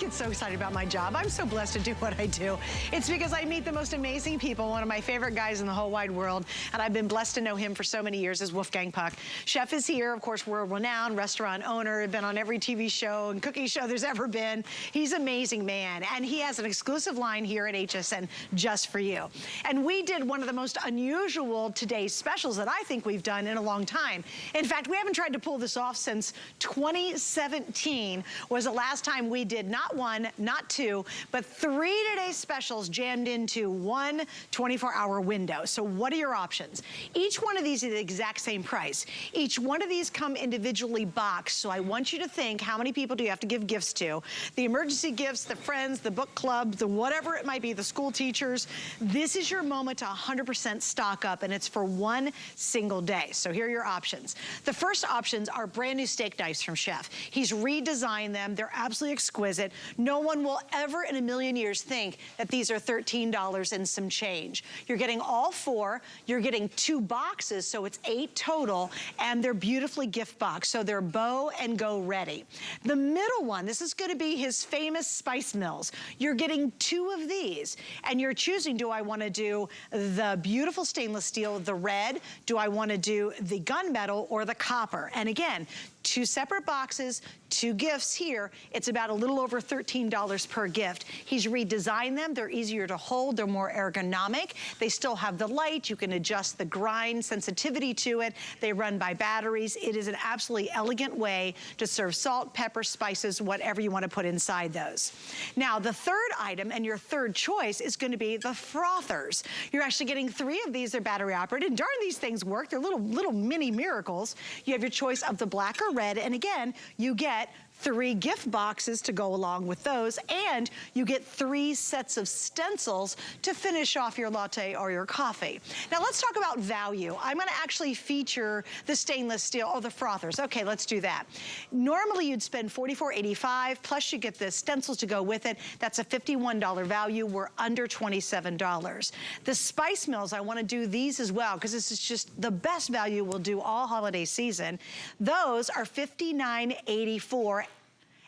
get so excited about my job. I'm so blessed to do what I do. It's because I meet the most amazing people, one of my favorite guys in the whole wide world, and I've been blessed to know him for so many years as Wolfgang Puck. Chef is here, of course, world-renowned restaurant owner, been on every TV show and cooking show there's ever been. He's an amazing man, and he has an exclusive line here at HSN just for you. And we did one of the most unusual today's specials that I think we've done in a long time. In fact, we haven't tried to pull this off since 2017 was the last time we did not one, not two, but 3 today's specials jammed into one 24-hour window. So what are your options? Each one of these is the exact same price. Each one of these come individually boxed. So I want you to think, how many people do you have to give gifts to? The emergency gifts, the friends, the book club, the whatever it might be, the school teachers. This is your moment to 100% stock up, and it's for one single day. So here are your options. The first options are brand new steak knives from Chef. He's redesigned them. They're absolutely exquisite. No one will ever in a million years think that these are $13 and some change. You're getting all 4. You're getting 2 boxes, so it's 8 total, and they're beautifully gift boxed, so they're bow and go ready. The middle one, this is gonna be his famous spice mills. You're getting 2 of these, and you're choosing, do I wanna do the beautiful stainless steel, the red? Do I wanna do the gunmetal or the copper? And again, 2 separate boxes, 2 gifts here. It's about a little over $13 per gift. He's redesigned them. They're easier to hold. They're more ergonomic. They still have the light. You can adjust the grind sensitivity to it. They run by batteries. It is an absolutely elegant way to serve salt, pepper, spices, whatever you want to put inside those. Now, the third item and your third choice is going to be the frothers. You're actually getting 3 of these. They're battery operated. And darn, these things work. They're little mini miracles. You have your choice of the black or red, and again, you get 3 gift boxes to go along with those, and you get 3 sets of stencils to finish off your latte or your coffee. Now let's talk about value. I'm gonna actually feature the stainless steel, the frothers. Okay, let's do that. Normally you'd spend $44.85, plus you get the stencils to go with it. That's a $51 value. We're under $27. The spice mills, I wanna do these as well, because this is just the best value we'll do all holiday season. Those are $59.84.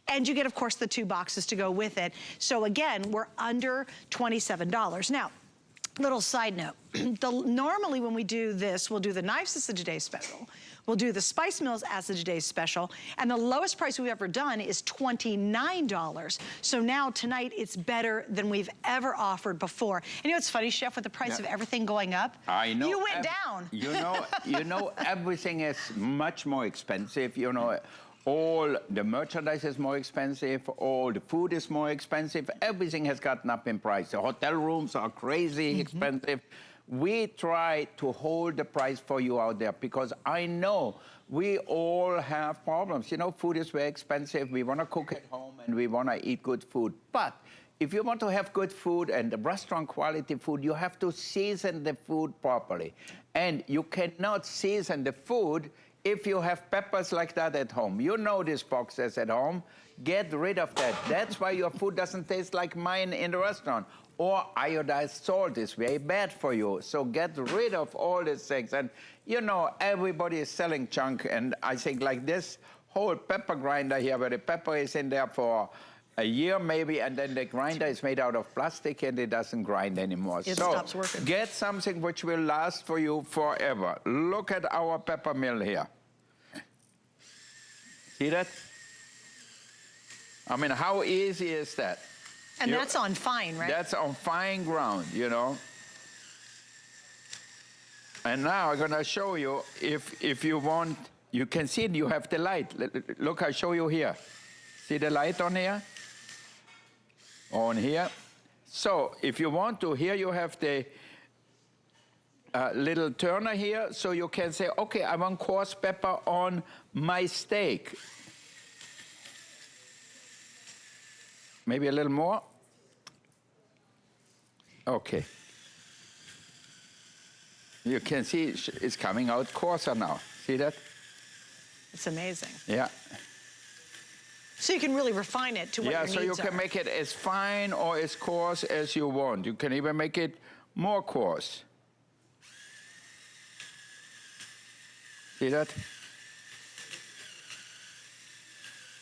And you get, of course, the 2 boxes to go with it. So again, we're under $27. Now, little side note, normally when we do this, we'll do the knives as the today's special. We'll do the spice mills as the today's special. And the lowest price we've ever done is $29. So now tonight it's better than we've ever offered before. And you know what's funny, Chef, with the price of everything going up? I know. You went down. You know, everything is much more expensive, you know. All the merchandise is more expensive, all the food is more expensive, everything has gotten up in price. The hotel rooms are crazy expensive. We try to hold the price for you out there because I know we all have problems. You know, food is very expensive, we wanna cook at home and we wanna eat good food. But if you want to have good food and the restaurant quality food, you have to season the food properly. And you cannot season the food if you have peppers like that at home. You know these boxes at home. Get rid of that. That's why your food doesn't taste like mine in the restaurant. Or iodized salt is very bad for you. So get rid of all these things. And you know, everybody is selling junk. And I think like this whole pepper grinder here, where the pepper is in there for a year maybe, and then the grinder is made out of plastic and it doesn't grind anymore. It stops working. Get something which will last for you forever. Look at our pepper mill here. See that? I mean, how easy is that? And that's on fine, right? That's on fine ground, you know. And now I'm gonna show you, if you want, you can see you have the light. Look, I show you here. See the light on here? On here. So if you want to, here you have the little turner here, so you can say, okay, I want coarse pepper on my steak. Maybe a little more. Okay. You can see it's coming out coarser now. See that? It's amazing. Yeah. So you can really refine it to what your needs are. Yeah, so you can make it as fine or as coarse as you want. You can even make it more coarse. See that?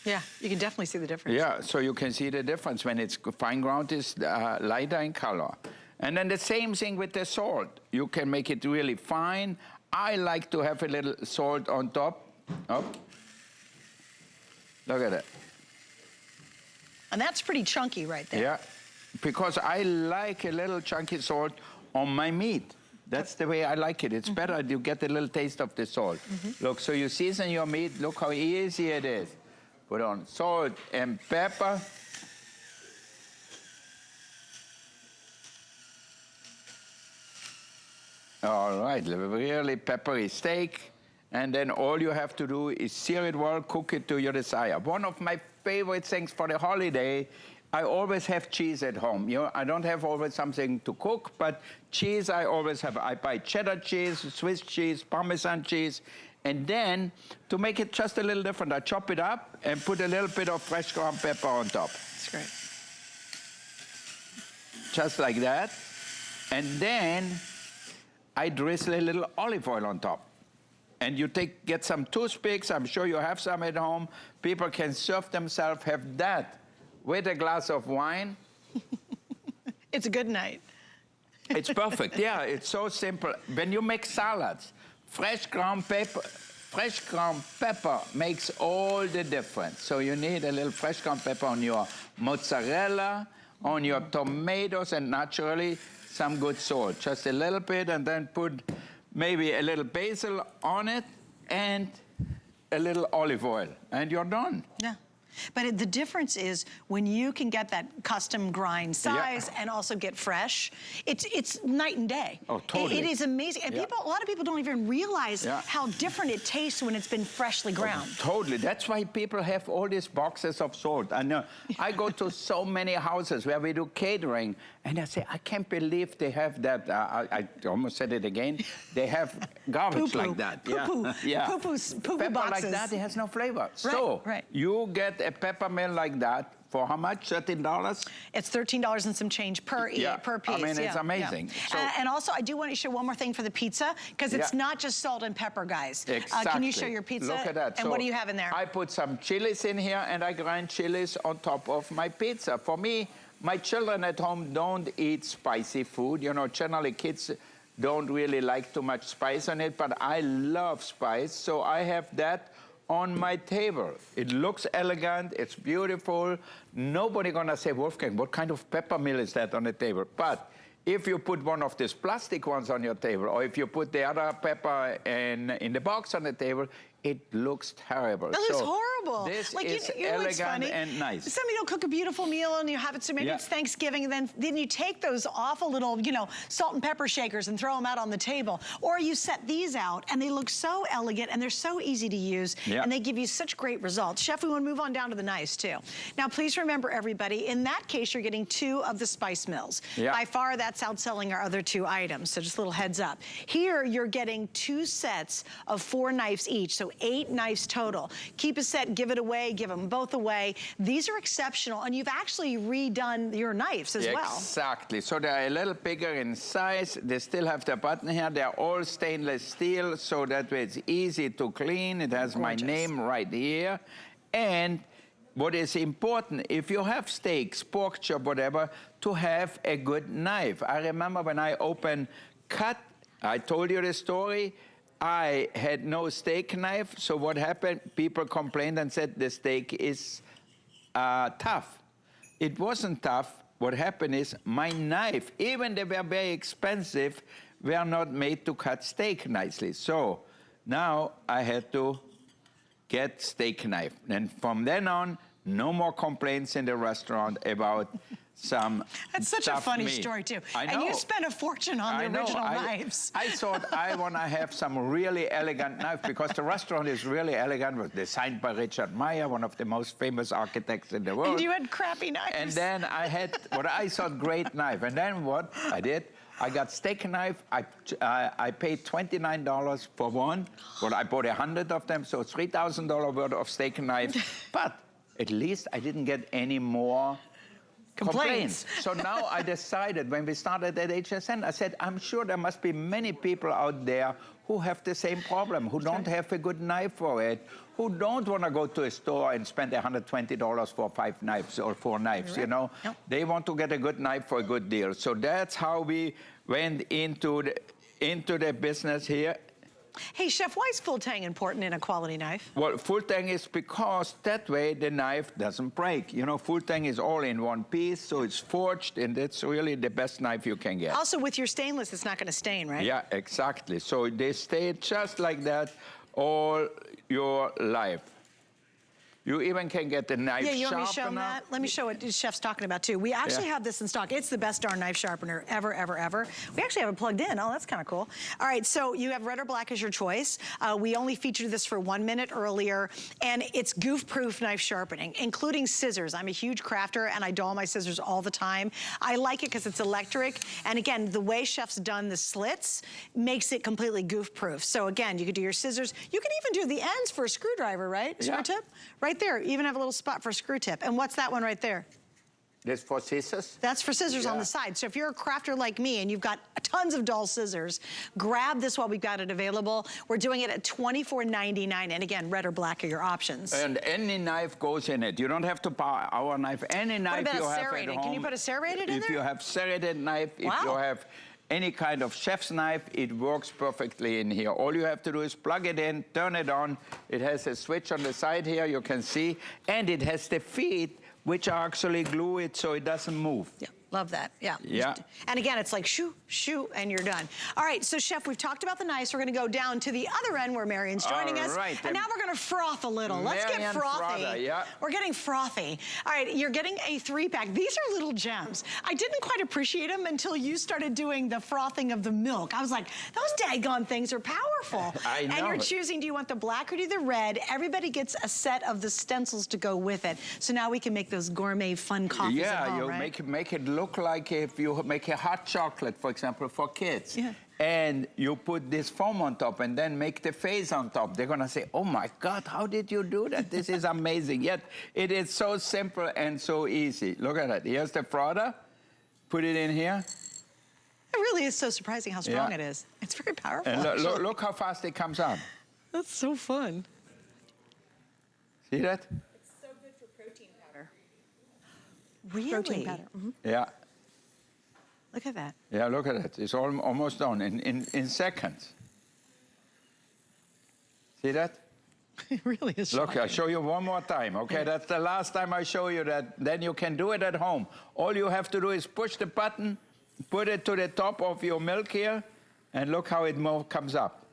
Yeah, you can definitely see the difference. Yeah, so you can see the difference when it's fine ground is lighter in color. And then the same thing with the salt. You can make it really fine. I like to have a little salt on top. Oh. Look at it. And that's pretty chunky right there. Yeah, because I like a little chunky salt on my meat. That's the way I like it. It's better, you get a little taste of the salt. Look, so you season your meat, look how easy it is. Put on salt and pepper. All right, really peppery steak. And then all you have to do is sear it well, cook it to your desire. One of my favorite things for the holiday, I always have cheese at home. You know, I don't have always something to cook, but cheese I always have. I buy cheddar cheese, Swiss cheese, Parmesan cheese, and then to make it just a little different, I chop it up and put a little bit of fresh ground pepper on top. That's great. Just like that. And then I drizzle a little olive oil on top. And you get some toothpicks, I'm sure you have some at home. People can serve themselves, have that with a glass of wine. It's a good night. It's perfect, yeah, it's so simple. When you make salads, fresh ground pepper makes all the difference. So you need a little fresh ground pepper on your mozzarella, on your tomatoes, and naturally some good salt. Just a little bit, and then put maybe a little basil on it and a little olive oil, and you're done. Yeah. But the difference is when you can get that custom grind size and also get fresh, it's night and day. Oh, totally. It is amazing. And a lot of people don't even realize how different it tastes when it's been freshly ground. Oh, totally. That's why people have all these boxes of salt. I know. I go to so many houses where we do catering, and I say, I can't believe they have that. I almost said it again. They have garbage like that. Poo-poo. Yeah. Poo-poo Pepper boxes. like that, it has no flavor. Right, so right. you get a pepper mill like that for how much? $13? It's $13 and some change per piece. I mean, it's amazing. Yeah. So, and also, I do want to show one more thing for the pizza, because it's not just salt and pepper, guys. Exactly. Can you show your pizza? Look at that. And so what do you have in there? I put some chilies in here, and I grind chilies on top of my pizza. For me, my children at home don't eat spicy food. You know, generally kids don't really like too much spice on it, but I love spice, so I have that on my table. It looks elegant, it's beautiful. Nobody gonna say, Wolfgang, what kind of pepper mill is that on the table? But if you put one of these plastic ones on your table, or if you put the other pepper in the box on the table, it looks terrible. That looks horrible. This like, is you know what's elegant funny? and nice. Some of you cook a beautiful meal and you have it, so maybe it's Thanksgiving, and then you take those awful little, you know, salt and pepper shakers and throw them out on the table. Or you set these out and they look so elegant and they're so easy to use, and they give you such great results. Chef, we want to move on down to the knives too. Now, please remember, everybody, in that case, you're getting 2 of the spice mills. By far, that's outselling our other 2 items, so just a little heads up. Here, you're getting 2 sets of 4 knives each, so 8 knives total. Keep a set, give it away, give them both away. These are exceptional, and you've actually redone your knives as well. Exactly. So they're a little bigger in size. They still have the button here. They're all stainless steel, so that way it's easy to clean. It has my name right here. And what is important, if you have steaks, pork chop, whatever, to have a good knife. I remember when I opened Cut, I told you the story. I had no steak knife, so what happened? People complained and said the steak is tough. It wasn't tough. What happened is my knife, even they were very expensive, were not made to cut steak nicely. So now I had to get steak knife. And from then on, no more complaints in the restaurant about some That's such a funny meat. story, too. I know. And you spent a fortune on the original knives. I thought I want to have some really elegant knife, because the restaurant is really elegant. It was designed by Richard Meyer, one of the most famous architects in the world. And you had crappy knives. And then I had what I thought great knife. And then what I did, I got steak knife. I paid $29 for one. Well, I bought 100 of them, so $3,000 worth of steak knife. But at least I didn't get any more Complaints. So now I decided when we started at HSN, I said, I'm sure there must be many people out there who have the same problem, who don't have a good knife for it, who don't want to go to a store and spend $120 for 5 knives or 4 knives, you know? Yep. They want to get a good knife for a good deal. So that's how we went into the business here. Hey, Chef, why is full tang important in a quality knife? Well, full tang is because that way the knife doesn't break. You know, full tang is all in one piece, so it's forged, and it's really the best knife you can get. Also, with your stainless, it's not going to stain, right? Yeah, exactly. So they stay just like that all your life. You even can get the knife sharpener. Yeah, you want me to show them that? Let me show what the chef's talking about, too. We actually have this in stock. It's the best darn knife sharpener ever, ever, ever. We actually have it plugged in. Oh, that's kind of cool. All right, so you have red or black as your choice. We only featured this for 1 minute earlier, and it's goof-proof knife sharpening, including scissors. I'm a huge crafter, and I dull my scissors all the time. I like it because it's electric, and again, the way Chef's done the slits makes it completely goof-proof. So again, you could do your scissors. You can even do the ends for a screwdriver, right? Screw tip? Right there, even have a little spot for a screw tip. And what's that one right there? That's for scissors? That's for scissors on the side. So if you're a crafter like me and you've got tons of dull scissors, grab this while we've got it available. We're doing it at $24.99. And again, red or black are your options. And any knife goes in it. You don't have to buy our knife. Any knife you have at home. Can you put a serrated in there? If you have serrated knife, if you have any kind of chef's knife, it works perfectly in here. All you have to do is plug it in, turn it on. It has a switch on the side here, you can see. And it has the feet, which actually glue it so it doesn't move. Yeah. Love that, yeah. Yeah. And again, it's like shoo, shoo, and you're done. All right, so Chef, we've talked about the knives. We're gonna go down to the other end where Marion's joining us. Right. And now we're gonna froth a little. Let's get frothy. Yeah. We're getting frothy. All right, you're getting a 3-pack. These are little gems. I didn't quite appreciate them until you started doing the frothing of the milk. I was like, those daggone things are powerful. I know. And you're choosing, do you want the black or do the red? Everybody gets a set of the stencils to go with it. So now we can make those gourmet fun coffees at home, right? Yeah, you make it look like if you make a hot chocolate, for example, for kids. Yeah. And you put this foam on top and then make the face on top. They're gonna say, oh my God, how did you do that? This is amazing. Yet it is so simple and so easy. Look at that. Here's the frother. Put it in here. It really is so surprising how strong it is. It's very powerful. And look how fast it comes out. That's so fun. See that? It's so good for protein powder. Really? Protein powder. Yeah. Look at that. Yeah, look at it. It's almost done in seconds. See that? It really is Look, shocking. I'll show you one more time, okay? That's the last time I show you that. Then you can do it at home. All you have to do is push the button, put it to the top of your milk here, and look how it comes up.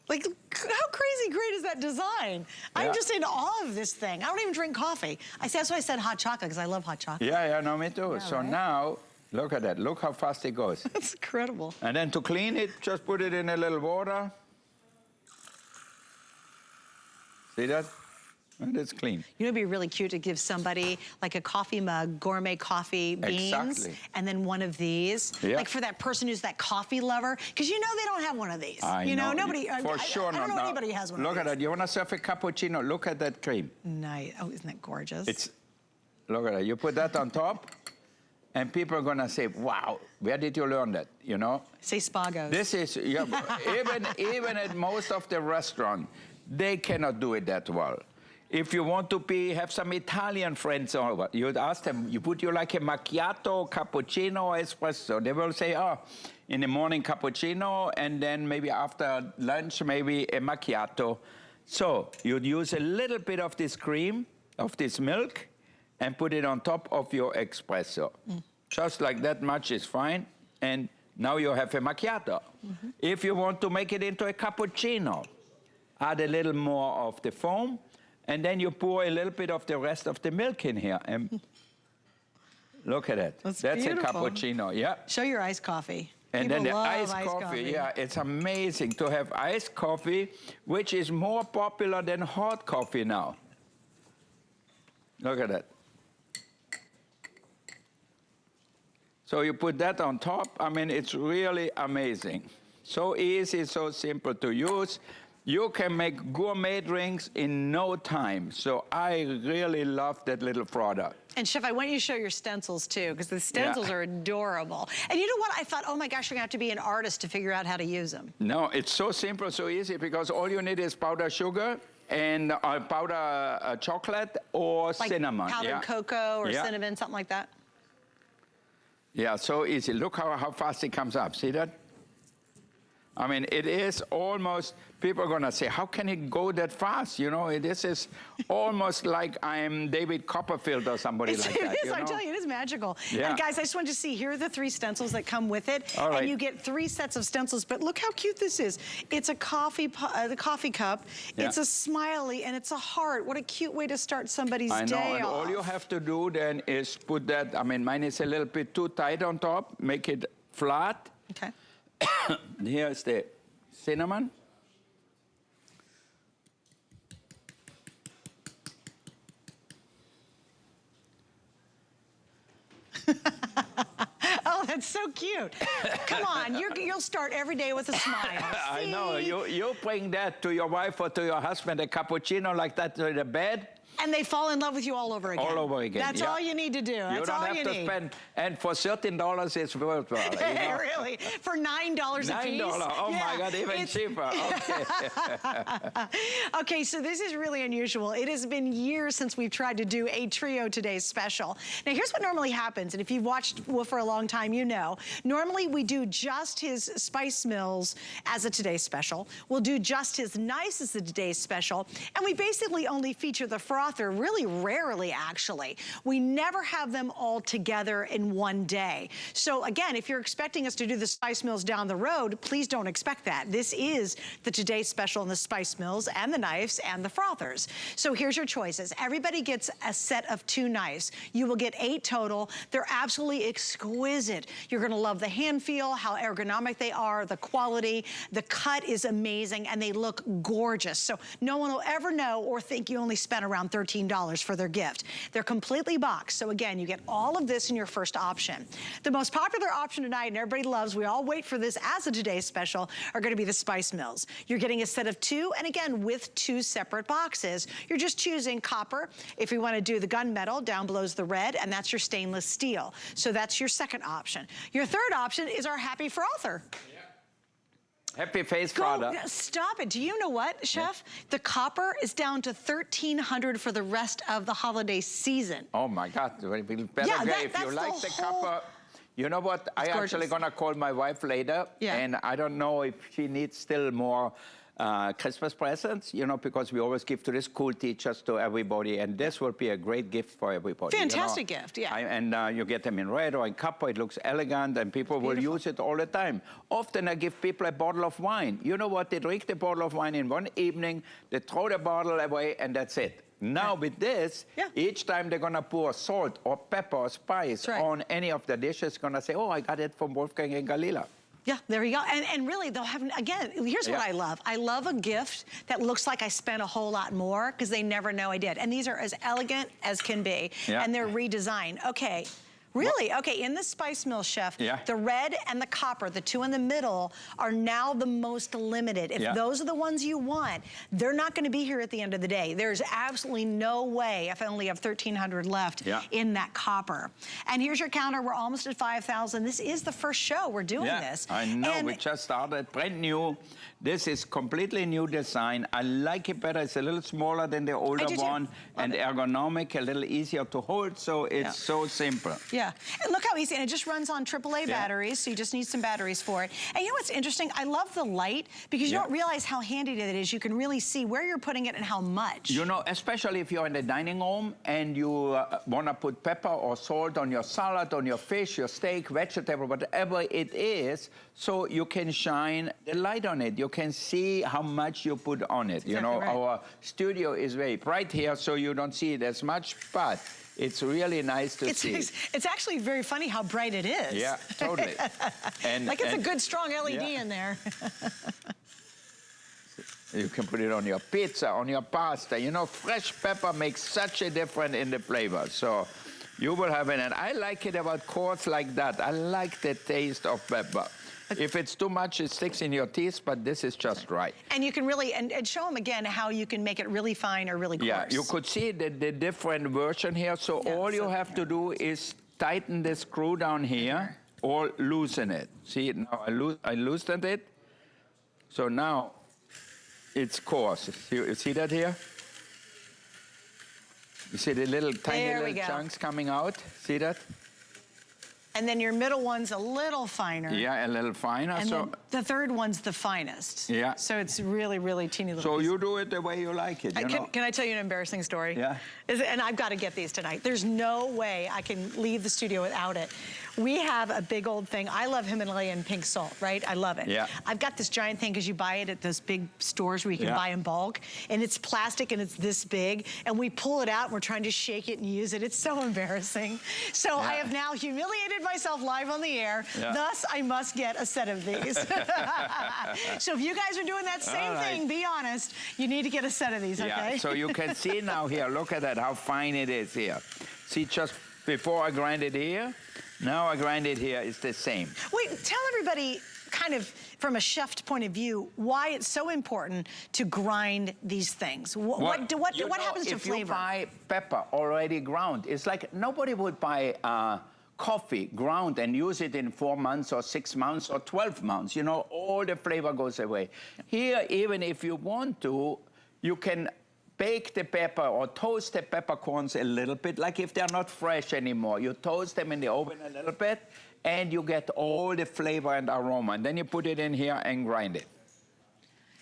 Like, how crazy great is that design? I'm just in awe of this thing. I don't even drink coffee. That's why I said hot chocolate, because I love hot chocolate. Yeah, no, me too. Yeah, so right? now, look at that. Look how fast it goes. That's incredible. And then to clean it, just put it in a little water. See that? And it's clean. You know, it'd be really cute to give somebody like a coffee mug, gourmet coffee beans, Exactly. and then one of these. Yeah. Like for that person who's that coffee lover, because you know they don't have one of these. I you know, know. nobody. For sure I don't know not. anybody has one. Look of at these. that. You want to serve a cappuccino? Look at that cream. Nice. Oh, isn't that gorgeous? Look at that. You put that on top, and people are gonna say, "Wow, where did you learn that?" You know. Say Spagos. This is even at most of the restaurant, they cannot do it that well. If you want to have some Italian friends over, you'd ask them, would you like a macchiato, cappuccino, espresso? They will say, oh, in the morning cappuccino, and then maybe after lunch, maybe a macchiato. So you'd use a little bit of this cream, of this milk, and put it on top of your espresso. Just like that much is fine, and now you have a macchiato. If you want to make it into a cappuccino, add a little more of the foam, and then you pour a little bit of the rest of the milk in here. And look at that. That's a beautiful. cappuccino, yeah. Show your iced coffee. And People then the love iced coffee, yeah, it's amazing to have iced coffee, which is more popular than hot coffee now. Look at that. So you put that on top. I mean, it's really amazing. So easy, so simple to use. You can make gourmet drinks in no time. So I really love that little product. And Chef, I want you to show your stencils too, because the stencils are adorable. And you know what? I thought, oh my gosh, you're gonna have to be an artist to figure out how to use them. No, it's so simple, so easy, because all you need is powdered sugar and powder chocolate or Like cinnamon. powdered cocoa or cinnamon, something like that. Yeah, so easy. Look how fast it comes up. See that? I mean, it is almost, people are going to say, how can it go that fast? You know, this is almost like I'm David Copperfield or somebody like that. It is, I'm telling you, it is magical. Yeah. And guys, I just wanted to see, here are the 3 stencils that come with it. All right. And you get 3 sets of stencils, but look how cute this is. It's a coffee cup, it's a smiley, and it's a heart. What a cute way to start somebody's day off. I know, and all you have to do then is put that, I mean, mine is a little bit too tight on top, make it flat. Okay. Here's the cinnamon. Oh, that's so cute. Come on, you'll start every day with a smile. I know, you bring that to your wife or to your husband, a cappuccino like that to the bed. And they fall in love with you all over again. All over again. That's all you need to do. That's all you need. You don't have to spend, and for $13, it's worthwhile. You know? Really? For $9 a piece? $9. Oh my God, even cheaper. Okay. Okay, so this is really unusual. It has been years since we've tried to do a Trio Today's Special. Now, here's what normally happens, and if you've watched Wolf for a long time, you know. Normally, we do just his Spice Mills as a Today's Special. We'll do just his Nice as a Today's Special, and we basically only feature the frother really rarely, actually. We never have them all together in one day. So again, if you're expecting us to do the Spice Mills down the road, please don't expect that. This is the Today's Special in the Spice Mills and the knives and the frothers. So here's your choices. Everybody gets a set of 2 knives. You will get 8 total. They're absolutely exquisite. You're gonna love the hand feel, how ergonomic they are, the quality, the cut is amazing, and they look gorgeous. So no one will ever know or think you only spent around $13 for their gift. They're completely boxed. So again, you get all of this in your first option. The most popular option tonight, and everybody loves, we all wait for this as a Today's Special, are gonna be the Spice Mills. You're getting a set of 2, and again, with 2 separate boxes. You're just choosing copper. If you wanna do the gunmetal, down below's the red, and that's your stainless steel. So that's your second option. Your third option is our Happy Frother. Happy face product. Stop it. Do you know what, Chef? The copper is down to $1,300 for the rest of the holiday season. Oh my God, better if you like the copper. You know what? I'm actually gonna call my wife later, and I don't know if she needs still more Christmas presents, you know, because we always give to the school teachers, to everybody, and this will be a great gift for everybody. Fantastic gift, yeah. And you get them in red or in copper, it looks elegant, and people will use it all the time. Often I give people a bottle of wine. You know what? They drink the bottle of wine in one evening, they throw the bottle away, and that's it. Now with this, each time they're gonna pour salt or pepper or spice on any of the dishes, gonna say, oh, I got it from Wolfgang and Galila. Yeah, there you go. And really, they'll have, again, here's what I love. I love a gift that looks like I spent a whole lot more, because they never know I did. And these are as elegant as can be. And they're redesigned. Okay. Really? Okay, in the Spice Mill, Chef, the red and the copper, the 2 in the middle, are now the most limited. If those are the ones you want, they're not gonna be here at the end of the day. There's absolutely no way, if I only have 1,300 left in that copper. And here's your counter, we're almost at 5,000. This is the first show we're doing this. I know, we just started, brand new. This is completely new design. I like it better. It's a little smaller than the older one, and ergonomic, a little easier to hold, so it's so simple. Yeah, and look how easy, and it just runs on AAA batteries, so you just need some batteries for it. And you know what's interesting? I love the light, because you don't realize how handy that is. You can really see where you're putting it and how much. You know, especially if you're in the dining room and you want to put pepper or salt on your salad, on your fish, your steak, vegetable, whatever it is, so you can shine the light on it. You can see how much you put on it. You know, our studio is very bright here, so you don't see it as much, but it's really nice to see. It's actually very funny how bright it is. Yeah, totally. And, like it's a good strong LED in there. You can put it on your pizza, on your pasta. You know, fresh pepper makes such a difference in the flavor. So You will have it, and I like it about coarse like that. I like the taste of pepper. If it's too much, it sticks in your teeth, but this is just right. And you can really, and show them again how you can make it really fine or really coarse. Yeah, you could see the different version here. So all you have to do is tighten the screw down here or loosen it. See, now I loosened it. So now it's coarse. You see that here? You see the little tiny little chunks coming out? See that? And then your middle one's a little finer. Yeah, a little finer. And then the third one's the finest. Yeah. So it's really, really teeny little. So you do it the way you like it, you know? Can I tell you an embarrassing story? Yeah. And I've got to get these tonight. There's no way I can leave the studio without it. We have a big old thing. I love Himalayan pink salt, right? I love it. Yeah. I've got this giant thing because you buy it at those big stores where you can buy in bulk. And it's plastic and it's this big. And we pull it out and we're trying to shake it and use it. It's so embarrassing. So I have now humiliated myself live on the air. Thus, I must get a set of these. So if you guys are doing that same thing, be honest, you need to get a set of these, okay? Yeah, so you can see now here, look at that, how fine it is here. See, just before I grind it here, now I grind it here, it's the same. Wait, tell everybody, kind of from a chef's point of view, why it's so important to grind these things. What happens to flavor? If you buy pepper already ground, it's like nobody would buy coffee ground and use it in 4 months or 6 months or 12 months. You know, all the flavor goes away. Here, even if you want to, you can bake the pepper or toast the peppercorns a little bit, like if they're not fresh anymore. You toast them in the oven a little bit, and you get all the flavor and aroma. And then you put it in here and grind it.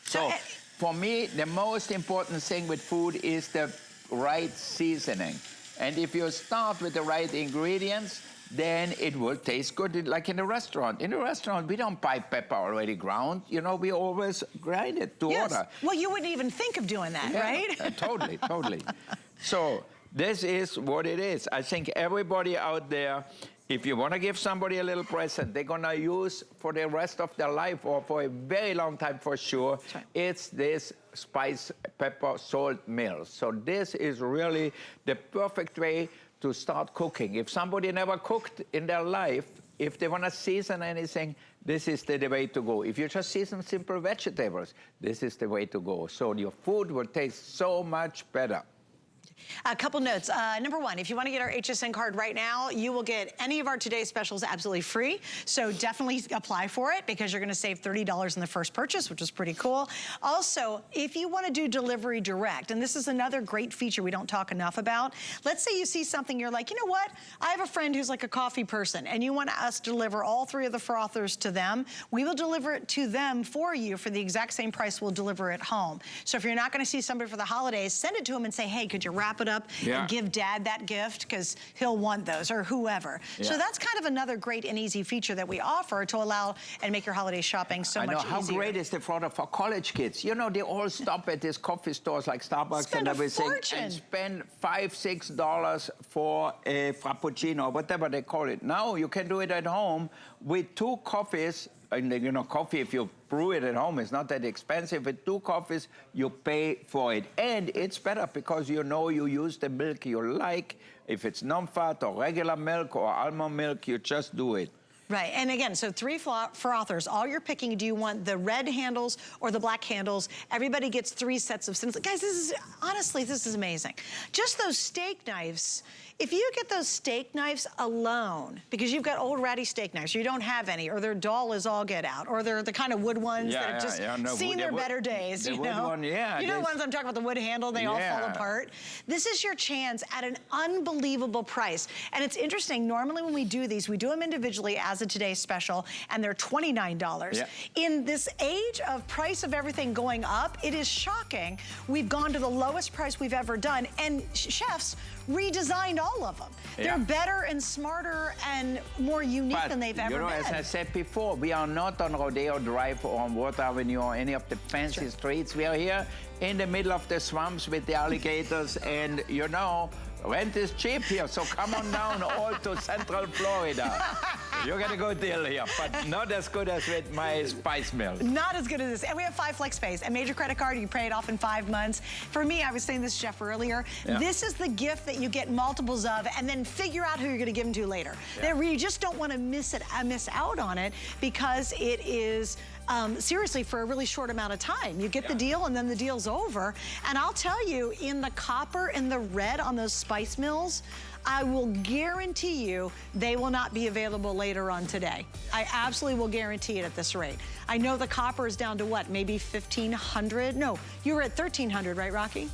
So for me, the most important thing with food is the right seasoning. And if you start with the right ingredients, then it will taste good, like in a restaurant. In a restaurant, we don't buy pepper already ground. You know, we always grind it to order. Well, you wouldn't even think of doing that, right? Totally, totally. So this is what it is. I think everybody out there, if you want to give somebody a little present they're going to use for the rest of their life or for a very long time for sure, it's this spice, pepper, salt meal. So this is really the perfect way to start cooking. If somebody never cooked in their life, if they want to season anything, this is the way to go. If you just season simple vegetables, this is the way to go. So your food will taste so much better. A couple notes. Number one, if you want to get our HSN card right now, you will get any of our today's specials absolutely free. So definitely apply for it because you're going to save $30 in the first purchase, which is pretty cool. Also, if you want to do delivery direct, and this is another great feature we don't talk enough about. Let's say you see something, you're like, you know what? I have a friend who's like a coffee person, and you want us to deliver all 3 of the frothers to them. We will deliver it to them for you for the exact same price we'll deliver it home. So if you're not going to see somebody for the holidays, send it to them and say, hey, could you wrap it up and give Dad that gift because he'll want those, or whoever. So that's kind of another great and easy feature that we offer to allow and make your holiday shopping so much easier. How great is the frother for college kids? You know, they all stop at these coffee stores like Starbucks and everything and spend $5, $6 for a frappuccino or whatever they call it. Now you can do it at home with 2 coffees. And, you know, coffee, if you brew it at home, it's not that expensive. With 2 coffees, you pay for it. And it's better because you know you use the milk you like. If it's non-fat or regular milk or almond milk, you just do it. Right, and again, so 3 frothers. All you're picking, do you want the red handles or the black handles? Everybody gets 3 sets of cinnamon. Guys, this is, honestly, this is amazing. Just those steak knives, if you get those steak knives alone, because you've got old ratty steak knives, you don't have any, or they're dull as all get out, or they're the kind of wood ones that have just seen their better days, you know? One, you know the ones I'm talking about, the wood handle, they all fall apart. This is your chance at an unbelievable price. And it's interesting, normally when we do these, we do them individually as a today's special, and they're $29. In this age of price of everything going up, it is shocking. We've gone to the lowest price we've ever done, and chefs redesigned all of them. They're better and smarter and more unique than they've ever been. As I said before, we are not on Rodeo Drive or on Water Avenue or any of the fancy streets. We are here in the middle of the swamps with the alligators, and you know, rent is cheap here, so come on down all to Central Florida. You get a good deal here, but not as good as with my spice milk. Not as good as this. And we have 5 flex pays. A major credit card, you pay it off in 5 months. For me, I was saying this, Jeff, earlier. Yeah. This is the gift that you get multiples of and then figure out who you're going to give them to later. Yeah. You just don't want to miss out on it because it is seriously for a really short amount of time. You get the deal and then the deal's over. And I'll tell you, in the copper and the red on those spice mills, I will guarantee you they will not be available later on today. I absolutely will guarantee it at this rate. I know the copper is down to what, maybe 1,500? No, you were at 1,300, right, Rocky?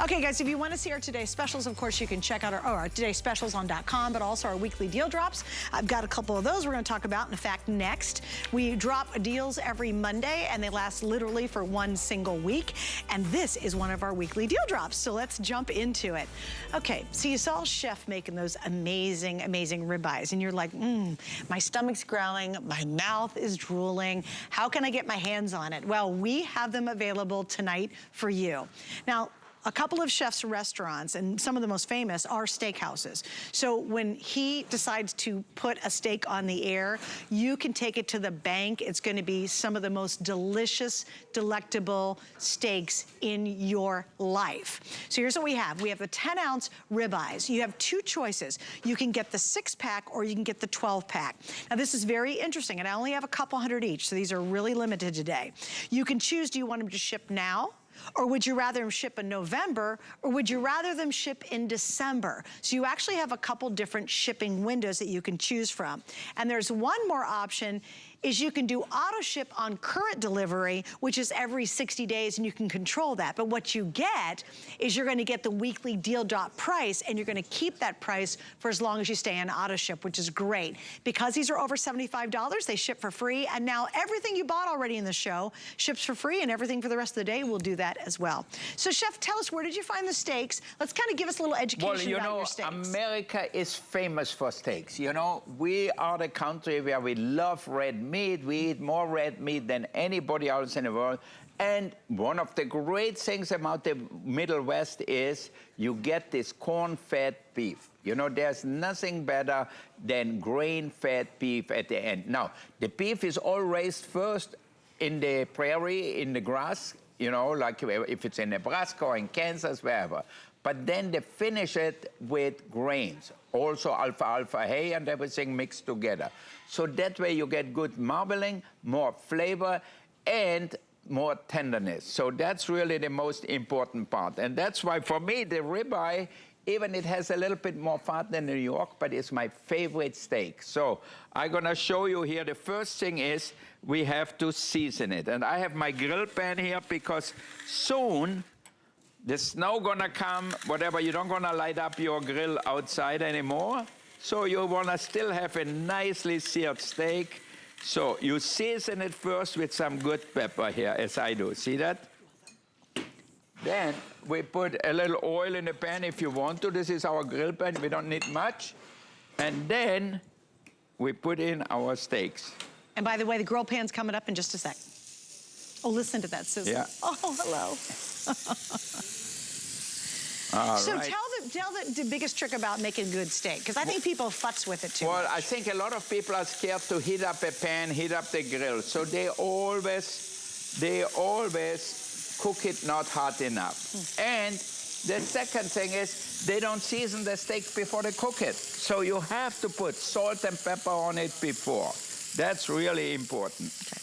Okay, guys, if you want to see our today's specials, of course, you can check out our today's specials on .com, but also our weekly deal drops. I've got a couple of those we're going to talk about, in fact, next. We drop deals every Monday, and they last literally for 1 single week. And this is one of our weekly deal drops, so let's jump into it. Okay, so you saw Chef making those amazing, amazing ribeyes, and you're like, my stomach's growling, my mouth is drooling. How can I get my hands on it? Well, we have them available tonight for you. Now, a couple of Chef's restaurants, and some of the most famous, are steakhouses. So when he decides to put a steak on the air, you can take it to the bank. It's gonna be some of the most delicious, delectable steaks in your life. So here's what we have. We have the 10-ounce ribeyes. You have 2 choices. You can get the 6-pack or you can get the 12-pack. Now this is very interesting, and I only have a couple hundred each, so these are really limited today. You can choose, do you want them to ship now? Or would you rather them ship in November, or would you rather them ship in December? So you actually have a couple different shipping windows that you can choose from. And there's one more option, is you can do auto ship on current delivery, which is every 60 days, and you can control that. But what you get is you're gonna get the weekly deal drop price, and you're gonna keep that price for as long as you stay on auto ship, which is great. Because these are over $75, they ship for free, and now everything you bought already in the show ships for free, and everything for the rest of the day will do that as well. So Chef, tell us, where did you find the steaks? Let's kind of give us a little education about your steaks. America is famous for steaks. You know, we are the country where we love red meat. We eat more red meat than anybody else in the world. And one of the great things about the Middle West is you get this corn-fed beef. You know, there's nothing better than grain-fed beef at the end. Now, the beef is all raised first in the prairie, in the grass, you know, like if it's in Nebraska or in Kansas, wherever. But then they finish it with grains, also alfalfa hay and everything mixed together. So that way you get good marbling, more flavor, and more tenderness. So that's really the most important part. And that's why, for me, the ribeye, even it has a little bit more fat than New York, but it's my favorite steak. So I'm gonna show you here. The first thing is we have to season it. And I have my grill pan here because soon the snow gonna come, whatever, you don't gonna light up your grill outside anymore. So you wanna still have a nicely seared steak. So you season it first with some good pepper here, as I do. See that? Then we put a little oil in the pan if you want to. This is our grill pan, we don't need much. And then we put in our steaks. And by the way, the grill pan's coming up in just a sec. Oh, listen to that sizzle. Yeah. Oh, hello. So right. tell the biggest trick about making good steak, because I think people futz with it too much. I think a lot of people are scared to heat up a pan, heat up the grill. So they always cook it not hot enough. And the second thing is they don't season the steak before they cook it. So you have to put salt and pepper on it before. That's really important. Okay.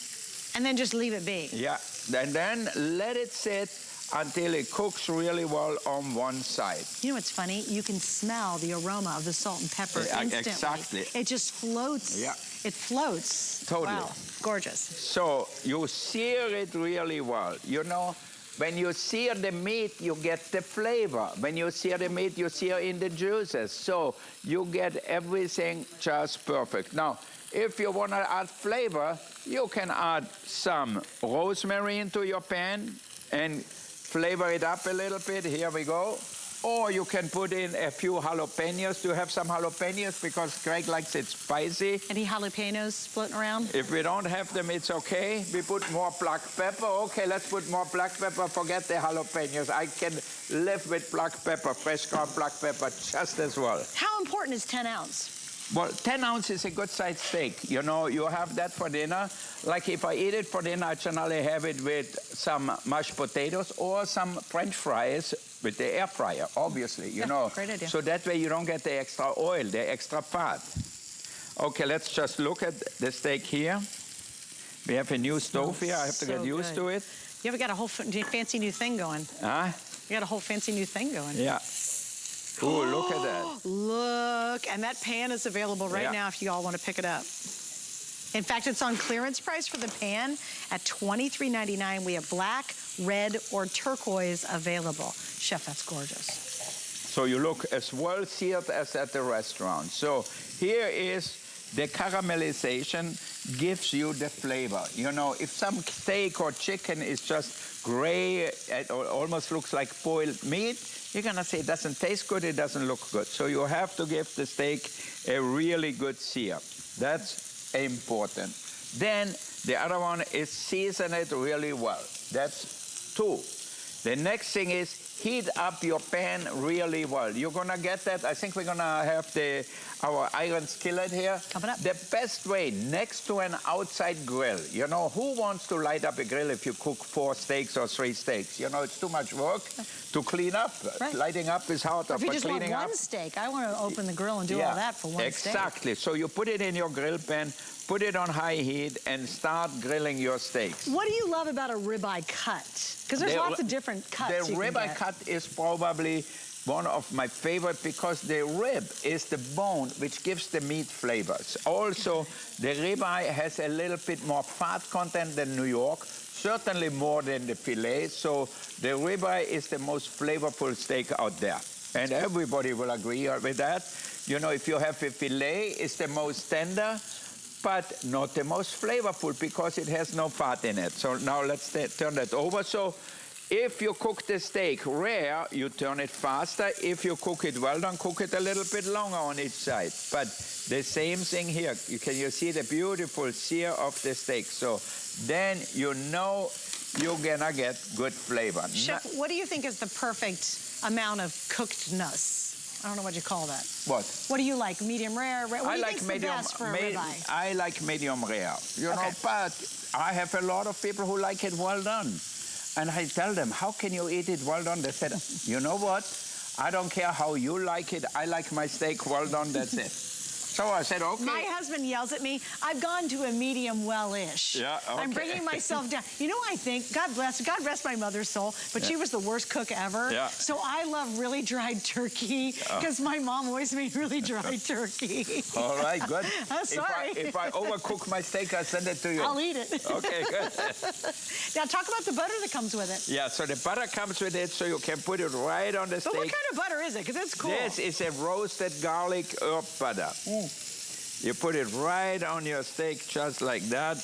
And then just leave it be. Yeah, and then let it sit until it cooks really well on one side. You know what's funny? You can smell the aroma of the salt and pepper instantly. Exactly. It just floats. Yeah. It floats. Totally. Wow, gorgeous. So you sear it really well. You know, when you sear the meat, you get the flavor. When you sear the meat, you sear in the juices. So you get everything just perfect. Now, if you want to add flavor, you can add some rosemary into your pan and flavor it up a little bit. Here we go. Or you can put in a few jalapenos. Do you have some jalapenos? Because Greg likes it spicy. Any jalapenos floating around? If we don't have them, it's okay. We put more black pepper. Okay, let's put more black pepper. Forget the jalapenos. I can live with black pepper, fresh ground black pepper, just as well. How important is 10 ounce? Well, 10 ounces is a good sized steak. You know, you have that for dinner. Like if I eat it for dinner, I generally have it with some mashed potatoes or some French fries with the air fryer, obviously, you know. Great idea. So that way you don't get the extra oil, the extra fat. Okay, let's just look at the steak here. We have a new stove here. I have to get used to it. You ever got a whole fancy new thing going? Huh? You got a whole fancy new thing going. Yeah. Ooh, look at that. Look, and that pan is available right now if you all want to pick it up. In fact, it's on clearance price for the pan at $23.99. We have black, red, or turquoise available. Chef, that's gorgeous. So you look as well seared as at the restaurant. So here is the caramelization gives you the flavor. You know, if some steak or chicken is just gray, it almost looks like boiled meat, you're gonna say it doesn't taste good, it doesn't look good. So you have to give the steak a really good sear. That's important. Then the other one is season it really well. That's 2. The next thing is heat up your pan really well. You're gonna get that. I think we're gonna have our iron skillet here. Coming up. The best way, next to an outside grill. You know, who wants to light up a grill if you cook 4 steaks or 3 steaks? You know, it's too much work to clean up. Right. Lighting up is harder, If you but just want cleaning up. one steak, I want to open the grill and do all that for one steak. Exactly. So you put it in your grill pan, put it on high heat, and start grilling your steaks. What do you love about a ribeye cut? Because there's lots of different cuts. The ribeye cut is probably one of my favorite because the rib is the bone which gives the meat flavors. Also, the ribeye has a little bit more fat content than New York, certainly more than the filet. So the ribeye is the most flavorful steak out there. And everybody will agree with that. You know, if you have a filet, it's the most tender, but not the most flavorful because it has no fat in it. So now let's turn that over. So if you cook the steak rare, you turn it faster. If you cook it well done, cook it a little bit longer on each side. But the same thing here. You see the beautiful sear of the steak. So then you know you're gonna get good flavor. Chef, what do you think is the perfect amount of cookedness? I don't know what you call that. What? What do you like? Medium rare? What do you think's the best for a ribeye? I like medium rare. You know, but I have a lot of people who like it well done. And I tell them, how can you eat it well done? They said, you know what? I don't care how you like it. I like my steak well done, that's it. So I said, okay. My husband yells at me, I've gone to a medium well-ish. Yeah, okay. I'm bringing myself down. You know, I think, God rest my mother's soul, but she was the worst cook ever. Yeah. So I love really dried turkey because my mom always made really dry turkey. All right, good. I'm sorry. If I overcook my steak, I'll send it to you. I'll eat it. Okay, good. Now talk about the butter that comes with it. Yeah, so the butter comes with it, so you can put it right on the steak. But what kind of butter is it? Because it's cool. This is a roasted garlic herb butter. You put it right on your steak just like that,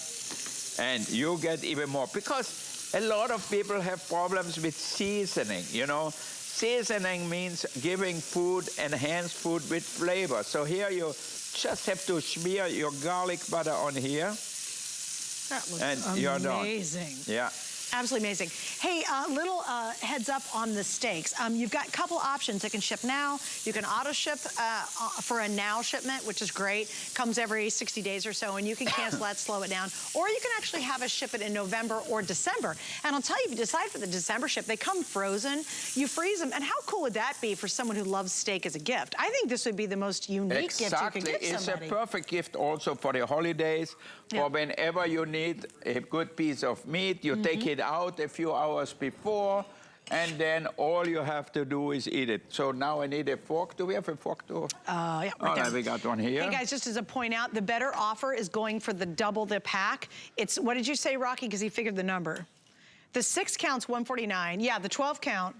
and you get even more. Because a lot of people have problems with seasoning, you know. Seasoning means giving food, enhanced food with flavor. So here you just have to smear your garlic butter on here. That looks and you're done. amazing. Yeah. Absolutely amazing. Hey, little heads up on the steaks. You've got a couple options. It can ship now. You can auto ship for a now shipment, which is great. Comes every 60 days or so, and you can cancel that, slow it down. Or you can actually have us ship it in November or December. And I'll tell you, if you decide for the December ship, they come frozen. You freeze them. And how cool would that be for someone who loves steak as a gift? I think this would be the most unique gift you could give somebody. It's a perfect gift also for the holidays, or whenever you need a good piece of meat, you take it out a few hours before, and then all you have to do is eat it. So now I need a fork. Do we have a fork too? Yeah, right there. We got one here. Hey guys, just as a point out, the better offer is going for the double the pack. It's, what did you say, Rocky? Because he figured the number. The 6 count's $149. Yeah, the 12 count.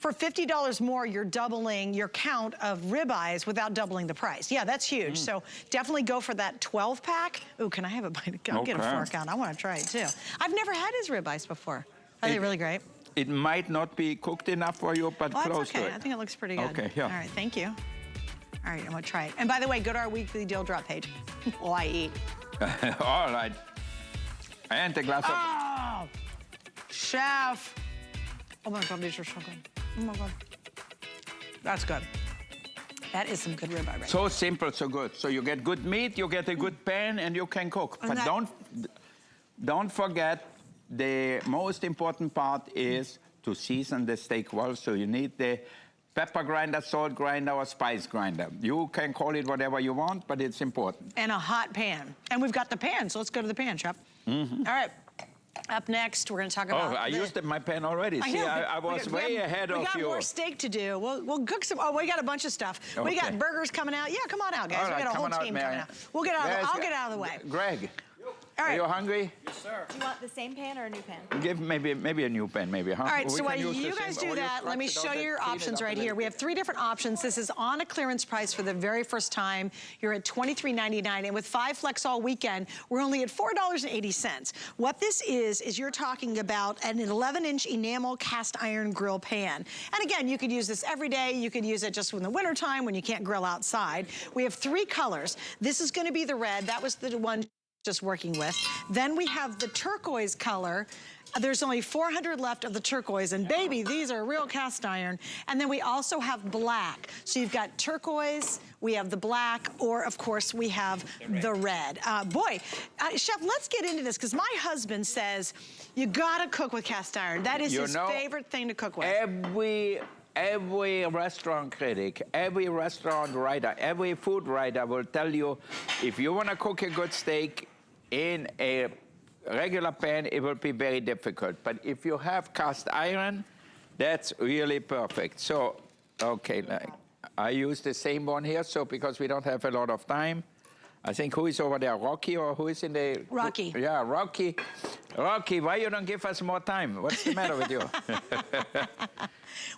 For $50 more, you're doubling your count of ribeyes without doubling the price. Yeah, that's huge. So definitely go for that 12 pack. Ooh, can I have a bite? I'll get a fork out. I want to try it too. I've never had his ribeyes before. Are they really great? It might not be cooked enough for you, but close to it. I think it looks pretty good. Okay, yeah. All right, thank you. All right, I'm gonna try it. And by the way, go to our weekly deal drop page. Oh, I eat. All right. And a glass of... Oh, chef. Oh my God, these are so good. Oh my God. That's good. That is some good ribeye right So simple, so good. So you get good meat, you get a good pan, and you can cook. And But don't forget, the most important part is to season the steak well. So you need the pepper grinder, salt grinder, or spice grinder. You can call it whatever you want, but it's important. And a hot pan. And we've got the pan, so let's go to the pan, Chef. All right. Up next, we're going to talk about. Oh, I used my pan already. See, I was way ahead of you. We got more steak to do. We'll cook some. Oh, we got a bunch of stuff. Okay. We got burgers coming out. Yeah, come on out, guys. All right, we got a whole come on team out, coming out. We'll get out. I'll get out of the way. Greg, all right. are you hungry? Yes, sir. Do you want the same pan or a new pan? Give maybe a new pan, maybe, huh? All right, We so can while use you the guys same- do or you that, let me scratch it show out you your and clean it options up a right little here. We bit. have 3 different options. This is on a clearance price for the very first time. You're at $23.99, and with 5 flex all weekend, we're only at $4.80. What this is you're talking about an 11-inch enamel cast iron grill pan. And again, you could use this every day. You could use it just in the wintertime when you can't grill outside. We have 3 colors. This is going to be the red. That was the one just working with. Then we have the turquoise color. There's only 400 left of the turquoise, and baby, these are real cast iron. And then we also have black. So you've got turquoise, we have the black, or of course we have the red. Chef, let's get into this, because my husband says you gotta cook with cast iron. That is his favorite thing to cook with. Every restaurant critic, every restaurant writer, every food writer will tell you, if you want to cook a good steak in a regular pan, it will be very difficult. But if you have cast iron, that's really perfect. So, okay, I use the same one here, so because we don't have a lot of time. I think who is over there, Rocky, or who is in the... Rocky. Yeah, Rocky. Rocky, why you don't give us more time? What's the matter with you?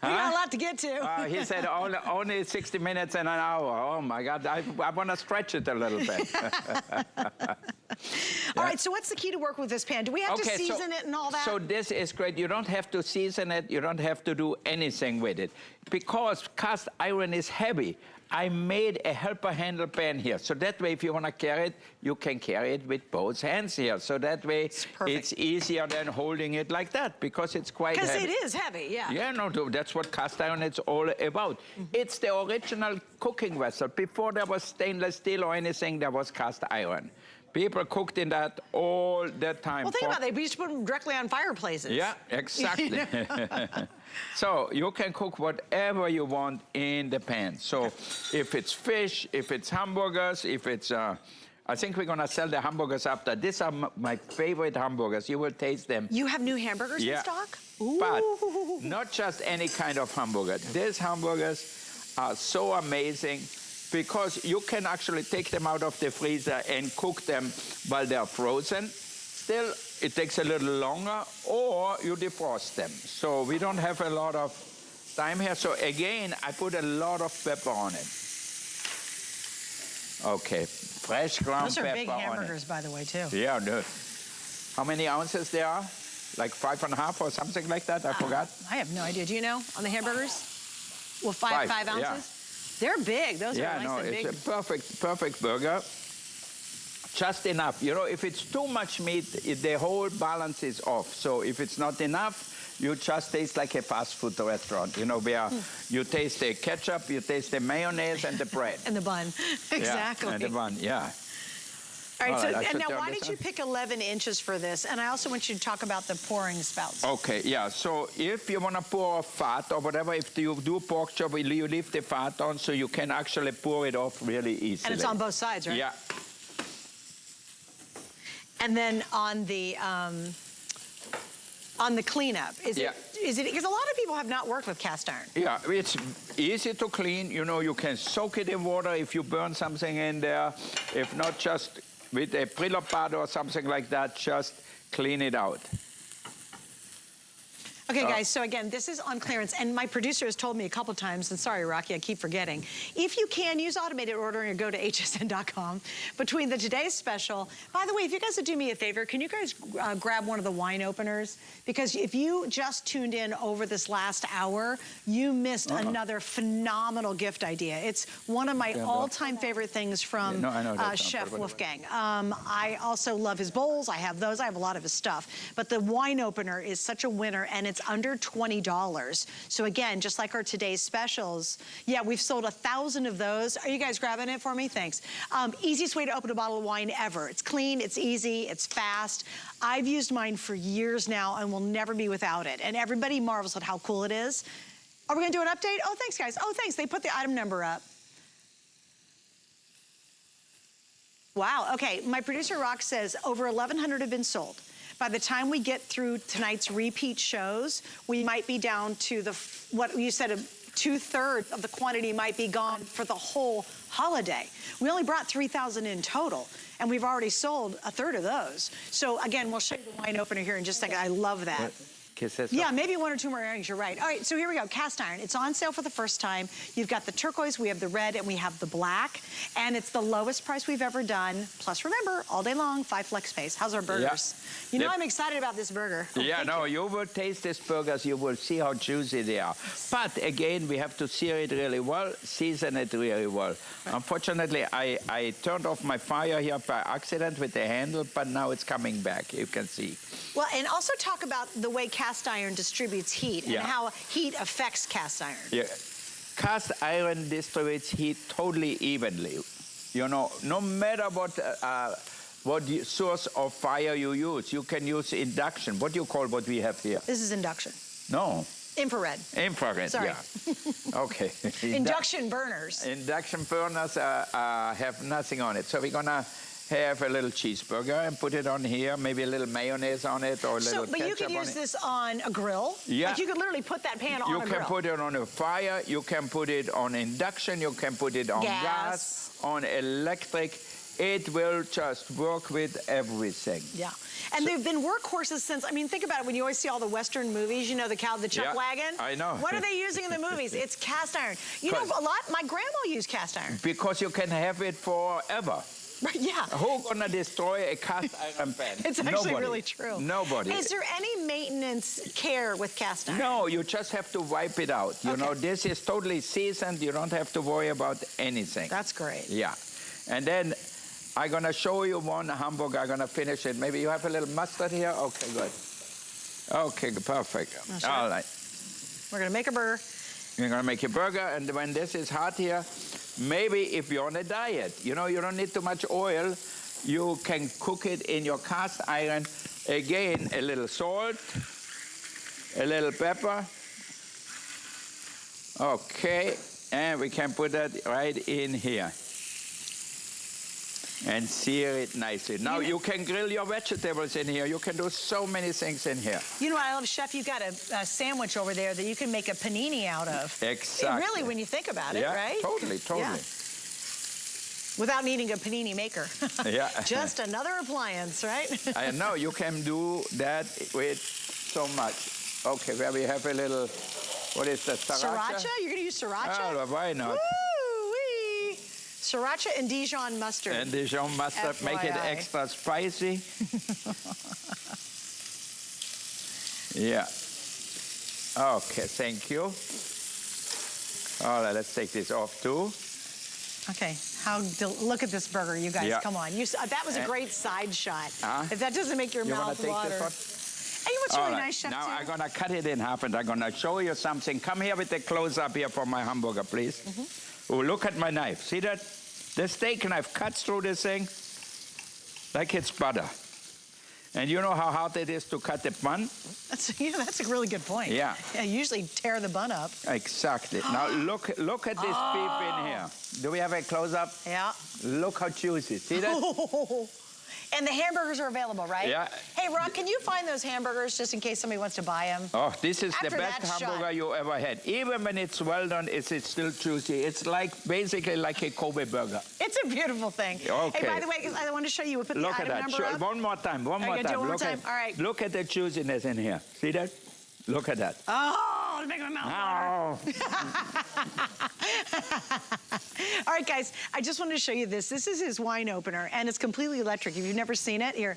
We got a lot to get to. He said only 60 minutes and an hour. Oh, my God. I want to stretch it a little bit. All right, so what's the key to work with this pan? Do we have to season it and all that? So this is great. You don't have to season it. You don't have to do anything with it. Because cast iron is heavy, I made a helper handle pan here. So that way, if you want to carry it, you can carry it with both hands here. So that way, it's easier than holding it like that, because it's quite heavy. Because it is heavy, yeah. Yeah, no, that's what cast iron is all about. It's the original cooking vessel. Before there was stainless steel or anything, there was cast iron. People cooked in that all the time. Well, think about it. We used to put them directly on fireplaces. Yeah, exactly. So you can cook whatever you want in the pan. So if it's fish, if it's hamburgers, if it's... I think we're going to sell the hamburgers after. These are my favorite hamburgers. You will taste them. You have new hamburgers in stock? Ooh. But not just any kind of hamburger. These hamburgers are so amazing, because you can actually take them out of the freezer and cook them while they're frozen. Still, it takes a little longer, or you defrost them. So we don't have a lot of time here. So again, I put a lot of pepper on it. Okay, fresh ground pepper on it. Those are big hamburgers, by the way, too. Yeah, no. How many ounces there are? Like 5.5 or something like that? I forgot. I have no idea. Do you know on the hamburgers? Well, five ounces? Yeah. They're big. Those are nice and big. It's a perfect burger. Just enough. You know, if it's too much meat, the whole balance is off. So if it's not enough, you just taste like a fast food restaurant. You know, where you taste the ketchup, you taste the mayonnaise and the bread. And the bun. Exactly. Yeah, and the bun, yeah. All right, and now why did you pick 11 inches for this? And I also want you to talk about the pouring spouts. Okay, yeah, so if you want to pour fat or whatever, if you do pork chop, you leave the fat on so you can actually pour it off really easily. And it's on both sides, right? Yeah. And then on the cleanup, is it, because a lot of people have not worked with cast iron. Yeah, it's easy to clean. You know, you can soak it in water if you burn something in there. If not, just with a Brillo pad or something like that, just clean it out. Okay, guys, so again, this is on clearance, and my producer has told me a couple times, and sorry, Rocky, I keep forgetting, if you can, use automated ordering or go to hsn.com. Between the today's special, by the way, if you guys would do me a favor, can you guys grab one of the wine openers? Because if you just tuned in over this last hour, you missed another phenomenal gift idea. It's one of my all-time favorite things from Chef Wolfgang. I also love his bowls. I have those. I have a lot of his stuff. But the wine opener is such a winner, and it's It's under $20. So again, just like our today's specials, yeah, we've sold 1,000 of those. Are you guys grabbing it for me? Thanks. Easiest way to open a bottle of wine ever. It's clean, it's easy, it's fast. I've used mine for years now and will never be without it. And everybody marvels at how cool it is. Are we gonna do an update? Oh, thanks guys. Oh, thanks, they put the item number up. Wow, okay, my producer Rock says over 1,100 have been sold. By the time we get through tonight's repeat shows, we might be down to what you said, 2/3 of the quantity might be gone for the whole holiday. We only brought 3,000 in total, and we've already sold 1/3 of those. So again, we'll show you the wine opener here in just a second. I love that. What? Yeah, maybe 1 or 2 more earrings, you're right. All right, so here we go, cast iron. It's on sale for the first time. You've got the turquoise, we have the red, and we have the black. And it's the lowest price we've ever done. Plus remember, all day long, 5 flex space. How's our burgers? Yeah. You know I'm excited about this burger. Oh, yeah, no, you will taste these burgers, you will see how juicy they are. But again, we have to sear it really well, season it really well. Right. Unfortunately, I turned off my fire here by accident with the handle, but now it's coming back, you can see. Well, and also talk about the way cast iron distributes heat and how heat affects cast iron. Yeah, cast iron distributes heat totally evenly. You know, no matter what source of fire you use. You can use induction. What do you call what we have here? This is induction. No. Infrared. Infrared, sorry. Yeah. Okay. Induction burners. Induction burners have nothing on it. So we're going to have a little cheeseburger and put it on here, maybe a little mayonnaise on it or a little ketchup on it. But you can use this on a grill? Yeah. Like you could literally put that pan on a grill. You can put it on a fire, you can put it on induction, you can put it on gas, on electric. It will just work with everything. Yeah. And they've been workhorses since, I mean, think about it, when you always see all the Western movies, you know, the chuck wagon. I know. What are they using in the movies? It's cast iron. You know, my grandma used cast iron. Because you can have it forever. Yeah. Who's gonna destroy a cast iron pan? It's actually really true. Nobody. Is there any maintenance care with cast iron? No, you just have to wipe it out. You know, this is totally seasoned. You don't have to worry about anything. That's great. Yeah. And then I'm gonna show you one hamburger. I'm gonna finish it. Maybe you have a little mustard here? Okay, good. Okay, perfect. All right. We're gonna make a burger. You're gonna make a burger, and when this is hot here, maybe if you're on a diet, you know, you don't need too much oil, you can cook it in your cast iron. Again, a little salt, a little pepper. Okay, and we can put that right in here and sear it nicely. Now you can grill your vegetables in here. You can do so many things in here. You know what I love, Chef? You've got a sandwich over there that you can make a panini out of. Exactly. Really, when you think about it, right? Totally, totally. Yeah. Without needing a panini maker. Yeah. Just another appliance, right? I know, you can do that with so much. Okay, where we have a little, what is that, sriracha? Sriracha? You're going to use sriracha? Oh, why not? Woo-wee! Sriracha and Dijon mustard. And Dijon mustard, FYI. make it extra spicy. Yeah. Okay, thank you. All right, let's take this off too. Okay, look at this burger, you guys, come on. That was a great side shot. If that doesn't make your mouth water. Hey, what's really nice, Chef, now too? I'm gonna cut it in half and I'm gonna show you something. Come here with the close-up here for my hamburger, please. Oh, look at my knife. See that? The steak knife cuts through this thing like it's butter. And you know how hard it is to cut the bun? That's a really good point. Yeah. Yeah, usually tear the bun up. Exactly. Now look at this beef in here. Do we have a close-up? Yeah. Look how juicy. See that? And the hamburgers are available, right? Yeah. Hey, Rock, can you find those hamburgers just in case somebody wants to buy them? Oh, this is the best hamburger you ever had. Even when it's well done, it's still juicy. It's basically like a Kobe burger. It's a beautiful thing. Okay. Hey, by the way, I want to show you. We put the item number up. One more time. One more time. All right. Look at the juiciness in here. See that? Look at that. Oh, it'll make my mouth water. All right, guys, I just wanted to show you this. This is his wine opener, and it's completely electric. If you've never seen it, here.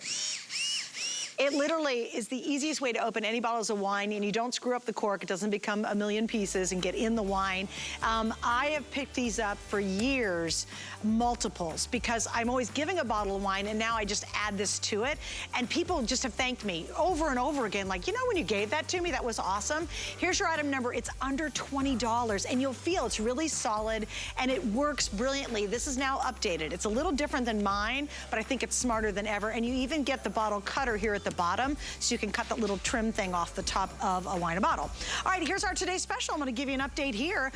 It literally is the easiest way to open any bottles of wine, and you don't screw up the cork. It doesn't become a million pieces and get in the wine. I have picked these up for years, multiples, because I'm always giving a bottle of wine, and now I just add this to it. And people just have thanked me over and over again, like, you know, when you gave that to me, that was awesome. Here's your item number. It's under $20, and you'll feel it's really solid, and it works brilliantly. This is now updated. It's a little different than mine, but I think it's smarter than ever. And you even get the bottle cutter here at the bottom, so you can cut that little trim thing off the top of a wine bottle. All right, here's our today's special. I'm gonna give you an update here.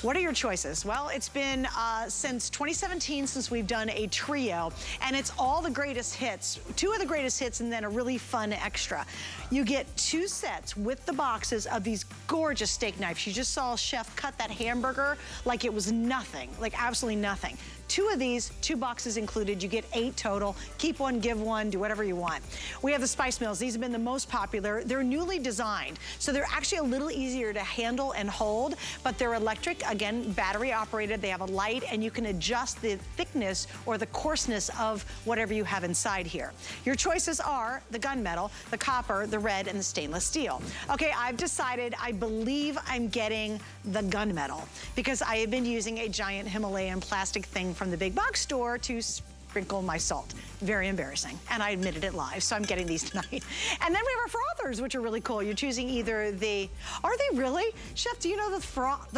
What are your choices? Well, it's been since 2017 since we've done a trio, and it's all the greatest hits, 2 of the greatest hits, and then a really fun extra. You get 2 sets with the boxes of these gorgeous steak knives. You just saw Chef cut that hamburger like it was nothing, like absolutely nothing. 2 of these, 2 boxes included. You get 8 total. Keep one, give one, do whatever you want. We have the spice mills. These have been the most popular. They're newly designed, so they're actually a little easier to handle and hold, but they're electric, again, battery operated. They have a light, and you can adjust the thickness or the coarseness of whatever you have inside here. Your choices are the gunmetal, the copper, the red, and the stainless steel. Okay, I've decided, I believe I'm getting the gunmetal because I have been using a giant Himalayan plastic thing from the big box store to sprinkle my salt. Very embarrassing, and I admitted it live, so I'm getting these tonight. And then we have our frothers, which are really cool. You're choosing either the, are they really? Chef, do you know the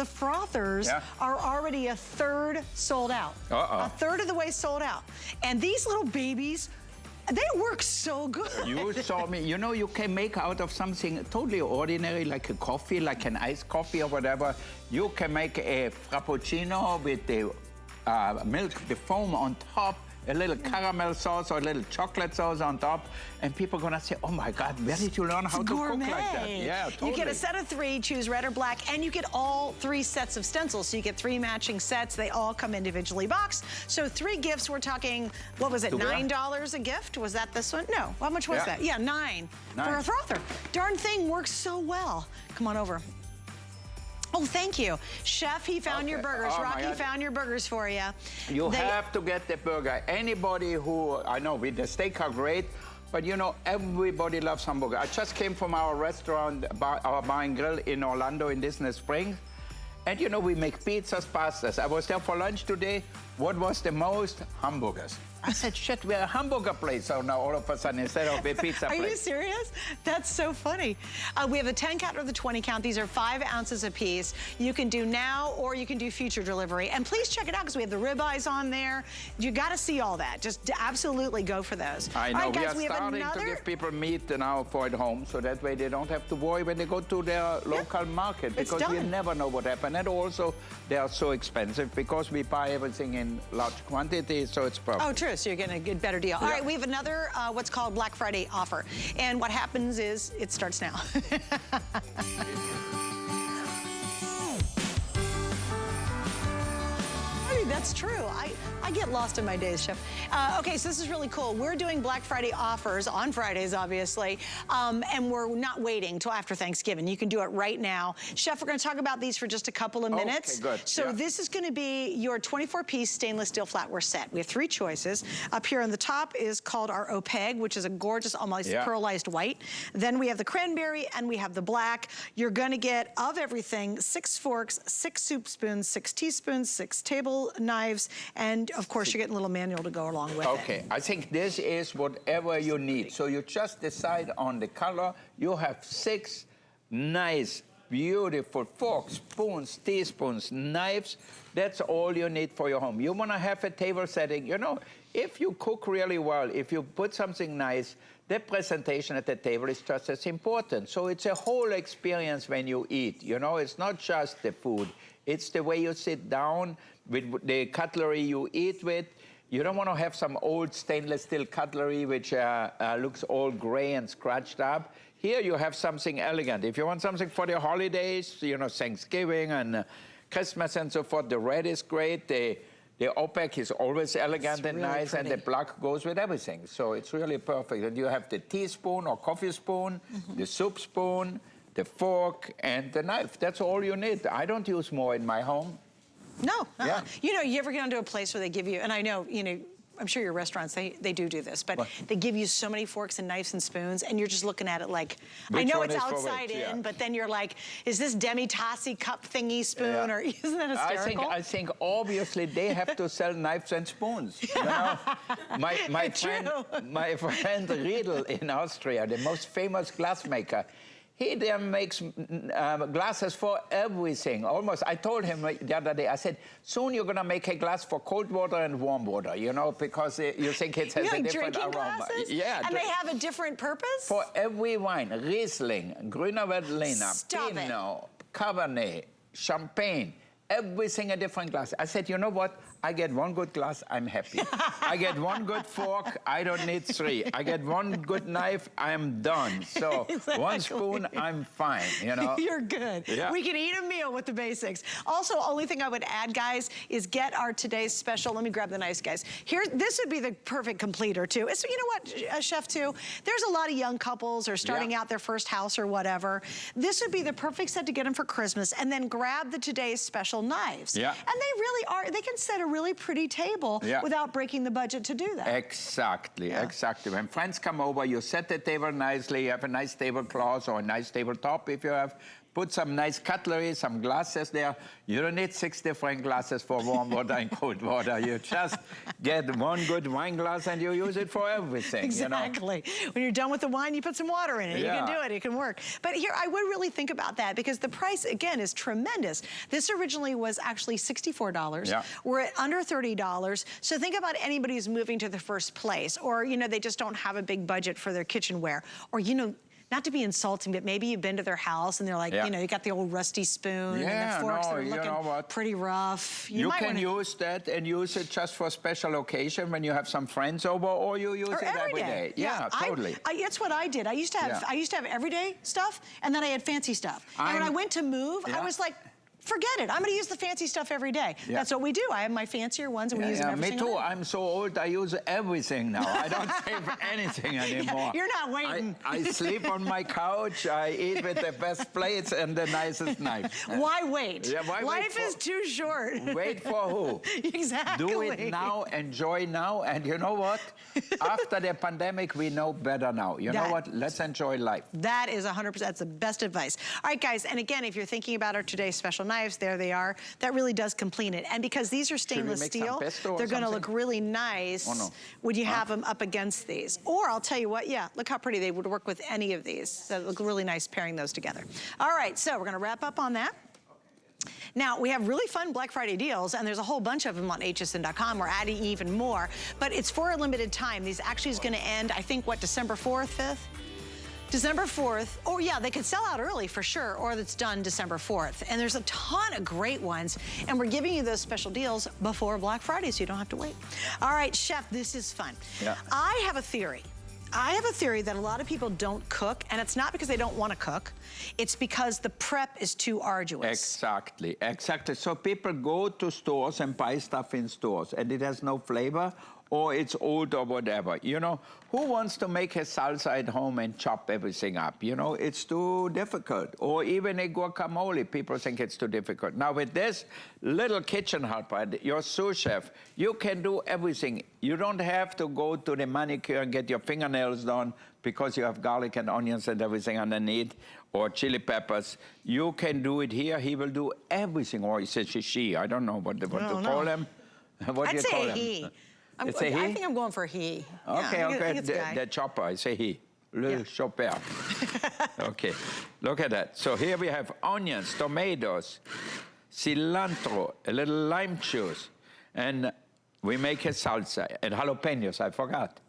frothers are already a third sold out? A third of the way sold out. And these little babies, they work so good. You saw me. You know, you can make out of something totally ordinary, like a coffee, like an iced coffee or whatever. You can make a frappuccino with the milk, the foam on top, a little caramel sauce or a little chocolate sauce on top, and people are gonna say, oh my God, where did you learn how to cook like that? Yeah, totally. You get a set of 3, choose red or black, and you get all 3 sets of stencils. So you get 3 matching sets. They all come individually boxed. So 3 gifts, we're talking, what was it, $9 a gift? Was that this one? No, how much was that? Yeah, 9 for a frother. Darn thing works so well. Come on over. Oh, thank you. Chef, he found your burgers. Rocky found your burgers for you. You have to get the burger. Anybody who, I know with the steak are great, but you know, everybody loves hamburger. I just came from our restaurant, our bar and grill in Orlando in Disney Springs. And you know, we make pizzas, pastas. I was there for lunch today. What was the most? Hamburgers. I said, shit, we're a hamburger place. So now all of a sudden, instead of a pizza place. Are you serious? That's so funny. We have the 10 count or the 20 count. These are 5 ounces a piece. You can do now or you can do future delivery. And please check it out because we have the ribeyes on there. You got to see all that. Just absolutely go for those. I know. Right, guys, we are starting to give people meat now for at home, so that way they don't have to worry when they go to their local market, because we never know what happens. And also, they are so expensive because we buy everything in large quantities, so it's perfect. Oh, true. So you're getting a good, better deal. All right, we have another what's called Black Friday offer. And what happens is it starts now. That's true. I get lost in my days, Chef. Okay, so this is really cool. We're doing Black Friday offers on Fridays, obviously, and we're not waiting till after Thanksgiving. You can do it right now. Chef, we're going to talk about these for just a couple of minutes. Okay, good. So this is going to be your 24-piece stainless steel flatware set. We have 3 choices. Up here on the top is called our opaque, which is a gorgeous, almost pearlized white. Then we have the cranberry, and we have the black. You're going to get, of everything, 6 forks, 6 soup spoons, 6 teaspoons, 6 table knives, and of course, you're getting a little manual to go along with it. Okay, I think this is whatever you need. So you just decide on the color. You have 6 nice, beautiful forks, spoons, teaspoons, knives. That's all you need for your home. You want to have a table setting. You know, if you cook really well, if you put something nice, the presentation at the table is just as important. So it's a whole experience when you eat. You know, it's not just the food. It's the way you sit down with the cutlery you eat with. You don't want to have some old stainless steel cutlery which looks all gray and scratched up. Here you have something elegant. If you want something for the holidays, you know, Thanksgiving and Christmas and so forth, the red is great. The opaque is always elegant and nice, pretty. And the black goes with everything. So it's really perfect. And you have the teaspoon or coffee spoon, the soup spoon, the fork, and the knife. That's all you need. I don't use more in my home. No. You know, you ever get onto a place where they give you, and I know, you know, I'm sure your restaurants, they do this, but they give you so many forks and knives and spoons, and you're just looking at it like, I know it's outside in, but then you're like, is this demi-tasse cup thingy spoon, or isn't that hysterical? I think obviously they have to sell knives and spoons. You know? my friend Riedel in Austria, the most famous glassmaker, he there makes glasses for everything, almost. I told him the other day, I said, soon you're going to make a glass for cold water and warm water, you know, because you think it has a different aroma. Glasses? Yeah. And they have a different purpose? For every wine, Riesling, Grüner Veltliner, Pinot, Cabernet, Champagne, everything a different glass. I said, you know what? I get one good glass, I'm happy. I get one good fork, I don't need three. I get one good knife, I'm done. So one spoon, I'm fine, you know? You're good. Yeah. We can eat a meal with the basics. Also, only thing I would add, guys, is get our today's special. Let me grab the knives, guys. Here, this would be the perfect completer, too. So you know what, Chef, too? There's a lot of young couples or starting out their first house or whatever. This would be the perfect set to get them for Christmas, and then grab the today's special knives. Yeah. And they really are, they can set a really pretty table without breaking the budget to do that. Exactly, exactly. When friends come over, you set the table nicely, you have a nice tablecloth or a nice tabletop if you have. Put some nice cutlery, some glasses there. You don't need 6 different glasses for warm water and cold water. You just get one good wine glass and you use it for everything. Exactly. You know? When you're done with the wine, you put some water in it. You can do it. It can work. But here, I would really think about that because the price, again, is tremendous. This originally was actually $64. Yeah. We're at under $30. So think about anybody who's moving to the first place, or, you know, they just don't have a big budget for their kitchenware, or, you know, not to be insulting, but maybe you've been to their house and they're like, you know, you got the old rusty spoon and the forks that are looking pretty rough. You can use that and use it just for special occasion when you have some friends over, or you use it every day. Yeah, totally. That's what I did. I used to have everyday stuff, and then I had fancy stuff. And when I went to move, I was like, forget it. I'm going to use the fancy stuff every day. Yeah. That's what we do. I have my fancier ones, and we use them every single day. Me too. I'm so old, I use everything now. I don't save anything anymore. You're not waiting. I sleep on my couch. I eat with the best plates and the nicest knives. Why wait? Life is too short. Wait for who? Exactly. Do it now, enjoy now, and you know what? After the pandemic, we know better now. You know what? Let's enjoy life. That is 100%. That's the best advice. All right, guys, and again, if you're thinking about our today's special knives, there they are. That really does complete it. And because these are stainless steel, they're going to look really nice when you have them up against these. Or I'll tell you what, look how pretty they would work with any of these. So it look really nice pairing those together. All right, so we're going to wrap up on that. Now, we have really fun Black Friday deals, and there's a whole bunch of them on hsn.com. We're adding even more, but it's for a limited time. These actually is going to end, I think, what, December 4th, 5th? December 4th, oh yeah, they could sell out early for sure, or it's done December 4th. And there's a ton of great ones, and we're giving you those special deals before Black Friday, so you don't have to wait. All right, Chef, this is fun. Yeah. I have a theory that a lot of people don't cook, and it's not because they don't want to cook. It's because the prep is too arduous. Exactly, exactly. So people go to stores and buy stuff in stores, and it has no flavor, or it's old or whatever. You know, who wants to make a salsa at home and chop everything up? You know, it's too difficult. Or even a guacamole, people think it's too difficult. Now with this little kitchen helper, your sous chef, you can do everything. You don't have to go to the manicure and get your fingernails done because you have garlic and onions and everything underneath, or chili peppers. You can do it here. He will do everything. Or he says she. I don't know what to call him. What do you call him? I'd say he. I think I'm going for he. Okay, okay. The chopper, I say he. Le chopper. Okay, look at that. So here we have onions, tomatoes, cilantro, a little lime juice, and we make a salsa. And jalapenos, I forgot.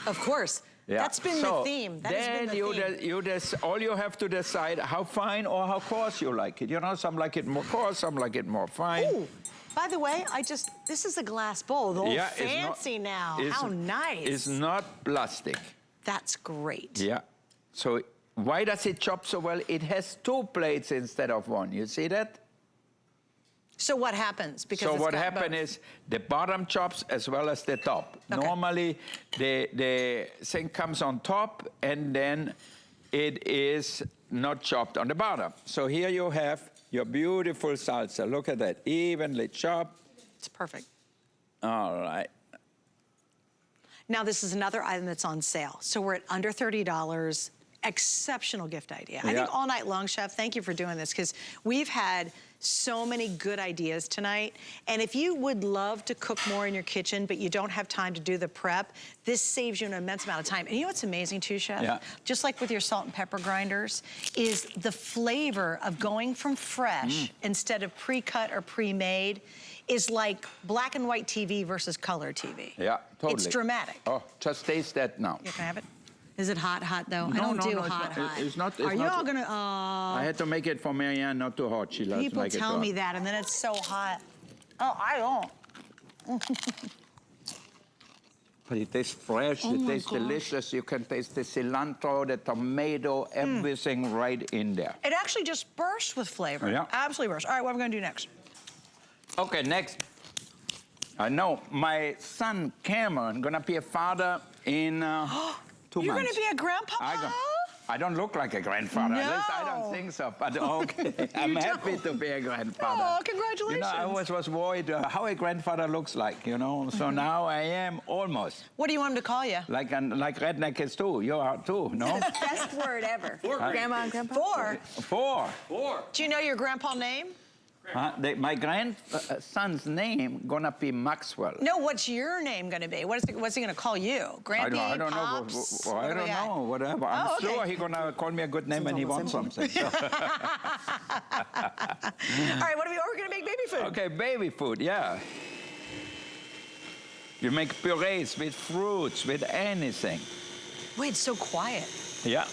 Of course. Yeah. That's been the theme. That has been the theme. All you have to decide how fine or how coarse you like it. You know, some like it more coarse, some like it more fine. Ooh. By the way, this is a glass bowl. The old fancy now. How nice. It's not plastic. That's great. Yeah. So why does it chop so well? It has 2 plates instead of 1. You see that? So what happens? So what happens is the bottom chops as well as the top. Okay. Normally, the thing comes on top, and then it is not chopped on the bottom. So here you have your beautiful salsa. Look at that, evenly chopped. It's perfect. All right. Now, this is another item that's on sale. So we're at under $30. Exceptional gift idea. I think all night long, Chef, thank you for doing this, because we've had so many good ideas tonight. And if you would love to cook more in your kitchen, but you don't have time to do the prep, this saves you an immense amount of time. And you know what's amazing too, Chef? Yeah. Just like with your salt and pepper grinders, is the flavor of going from fresh instead of pre-cut or pre-made is like black and white TV versus color TV. Yeah, totally. It's dramatic. Oh, just taste that now. You can have it. Is it hot though? No, I don't do no, hot. It's not. Are y'all gonna? I had to make it for Marianne not too hot. She loves People like it tell hot. me that, and then it's so hot. Oh, I don't. But it tastes fresh. It tastes delicious. You can taste the cilantro, the tomato, everything right in there. It actually just bursts with flavor. Yeah. Absolutely bursts. All right, what are we gonna do next? Okay, next. I know my son Cameron gonna be a father in 2 months. You're gonna be a grandpa? I don't look like a grandfather. No. At least I don't think so. But okay, I'm happy to be a grandfather. Oh, congratulations. You know, I always was worried how a grandfather looks like, you know. So now I am almost. What do you want him to call you? Like redneck is too. You are too, no? Best word ever. Grandma and Grandpa? Four. Four. Do you know your grandpa's name? My grandson's name gonna be Maxwell. No, what's your name gonna be? What's he gonna call you? Grampy, I don't Pops? know. I don't know. Whatever. I'm okay. sure he's gonna call me a good name when he wants something. So. All right, we're gonna make baby food. Okay, baby food. Yeah. You make purees with fruits, with anything. Wait, it's so quiet. Yeah.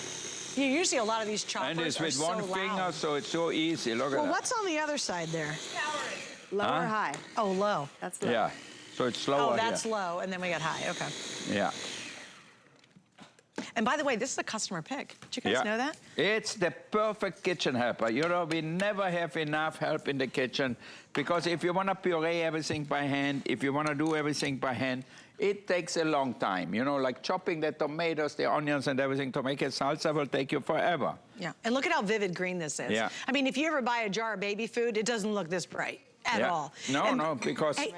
Usually a lot of these choppers And it's are with so one loud. finger, so it's so easy. Look at Well, that. what's on the other side there? Low or high? Oh, low. That's low. Yeah. So it's slower. Oh, that's here. low, and then we got high. Okay. Yeah. And by the way, this is a customer pick. Did you guys know that? It's the perfect kitchen helper. You know, we never have enough help in the kitchen because if you want to puree everything by hand, if you want to do everything by hand, it takes a long time. You know, like chopping the tomatoes, the onions, and everything to make a salsa will take you forever. Yeah. And look at how vivid green this is. Yeah. I mean, if you ever buy a jar of baby food, it doesn't look this bright at all. No, because... Hey,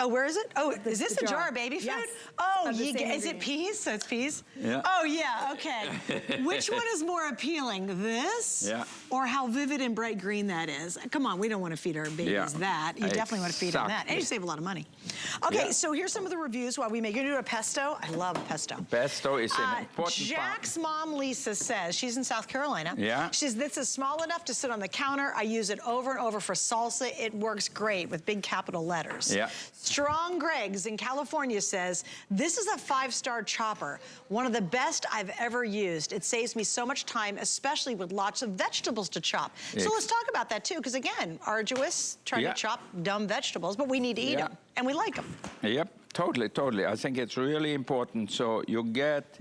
oh, where is it? Oh, is this a jar of baby food? Yes. Oh, Of the same is it peas? So it's peas? Yeah. Oh, yeah, okay. Which one is more appealing, this? Yeah. Or how vivid and bright green that is? Come on, we don't want to feed our babies that. You definitely want to feed them that. And you save a lot of money. Okay, so here's some of the reviews while we make. You're gonna do a pesto? I love pesto. Pesto is an important part. Jack's mom, Lisa, says, she's in South Carolina. Yeah. She says, this is small enough to sit on the counter. I use it over and over for salsa. It works great with big capital letters. Yeah. Strong Greg's in California says, this is a 5-star chopper. One of the best I've ever used. It saves me so much time, especially with lots of vegetables to chop. So let's talk about that too, because again, arduous trying to chop dumb vegetables, but we need to eat them, and we like them. Yep, totally. I think it's really important. So you get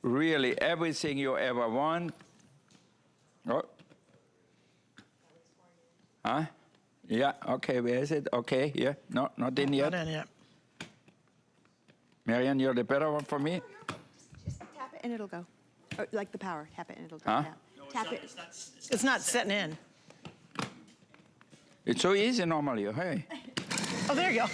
really everything you ever want. Oh. Huh? Yeah, okay, where is it? Okay, yeah, no, not in yet. Not in yet. Marianne, you're the better one for me? Just tap it and it'll go. Or, like the power. Tap it and it'll go. Huh? Yeah. Tap it. It's not setting in. It's so easy normally, hey. Oh, there you go.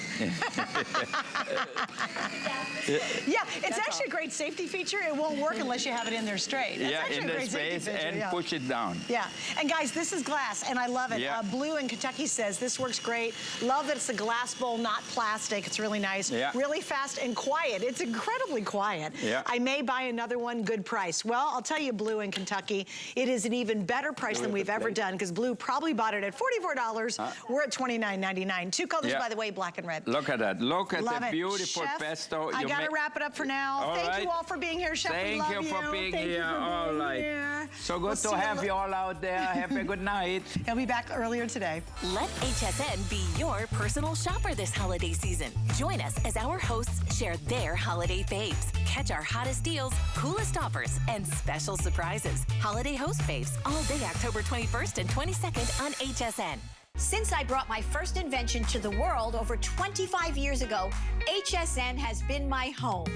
Yeah, it's actually a great safety feature. It won't work unless you have it in there straight. That's Yeah, actually in a the great safety space feature, and push it down. Yeah, and guys, this is glass, and I love it. Yeah. Blue in Kentucky says, this works great. Love that it's a glass bowl, not plastic. It's really nice. Yeah. Really fast and quiet. It's incredibly quiet. Yeah. I may buy another one, good price. Well, I'll tell you, Blue in Kentucky, it is an even better price than we've ever done, because Blue probably bought it at $44. We're at $29.99. Two colors, by the way, black and red. Look at that. Look at Love the it. beautiful Chef, pesto. I gotta wrap it up for now. All Thank right. you all for being here, Chef. Thank we love you for being here. All right. Here. So We'll good see to have you you all out there. Have a good night. He'll be back earlier today. Let HSN be your personal shopper this holiday season. Join us as our hosts share their holiday faves. Catch our hottest deals, coolest offers, and special surprises. Holiday host faves all day October 21st and 22nd on HSN. Since I brought my first invention to the world over 25 years ago, HSN has been my home.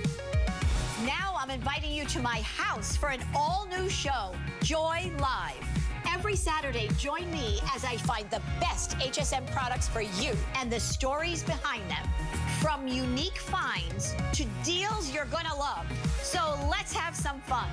Now I'm inviting you to my house for an all-new show, Joy Live. Every Saturday, join me as I find the best HSN products for you and the stories behind them. From unique finds to deals you're gonna love. So let's have some fun.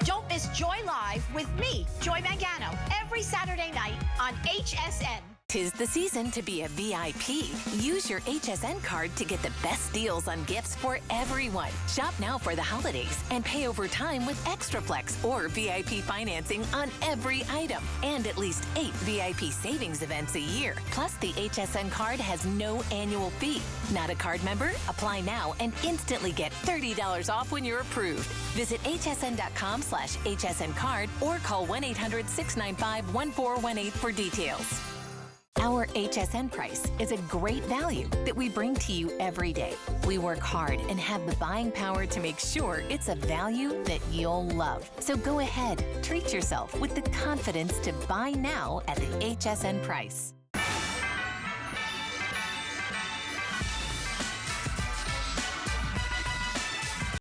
Don't miss Joy Live with me, Joy Mangano, every Saturday night on HSN. 'Tis the season to be a VIP. Use your HSN card to get the best deals on gifts for everyone. Shop now for the holidays and pay over time with Extraplex or VIP financing on every item. And at least 8 VIP savings events a year. Plus, the HSN card has no annual fee. Not a card member? Apply now and instantly get $30 off when you're approved. Visit hsn.com/HSN card or call 1-800-695-1418 for details. Our HSN price is a great value that we bring to you every day. We work hard and have the buying power to make sure it's a value that you'll love. So go ahead, treat yourself with the confidence to buy now at the HSN price.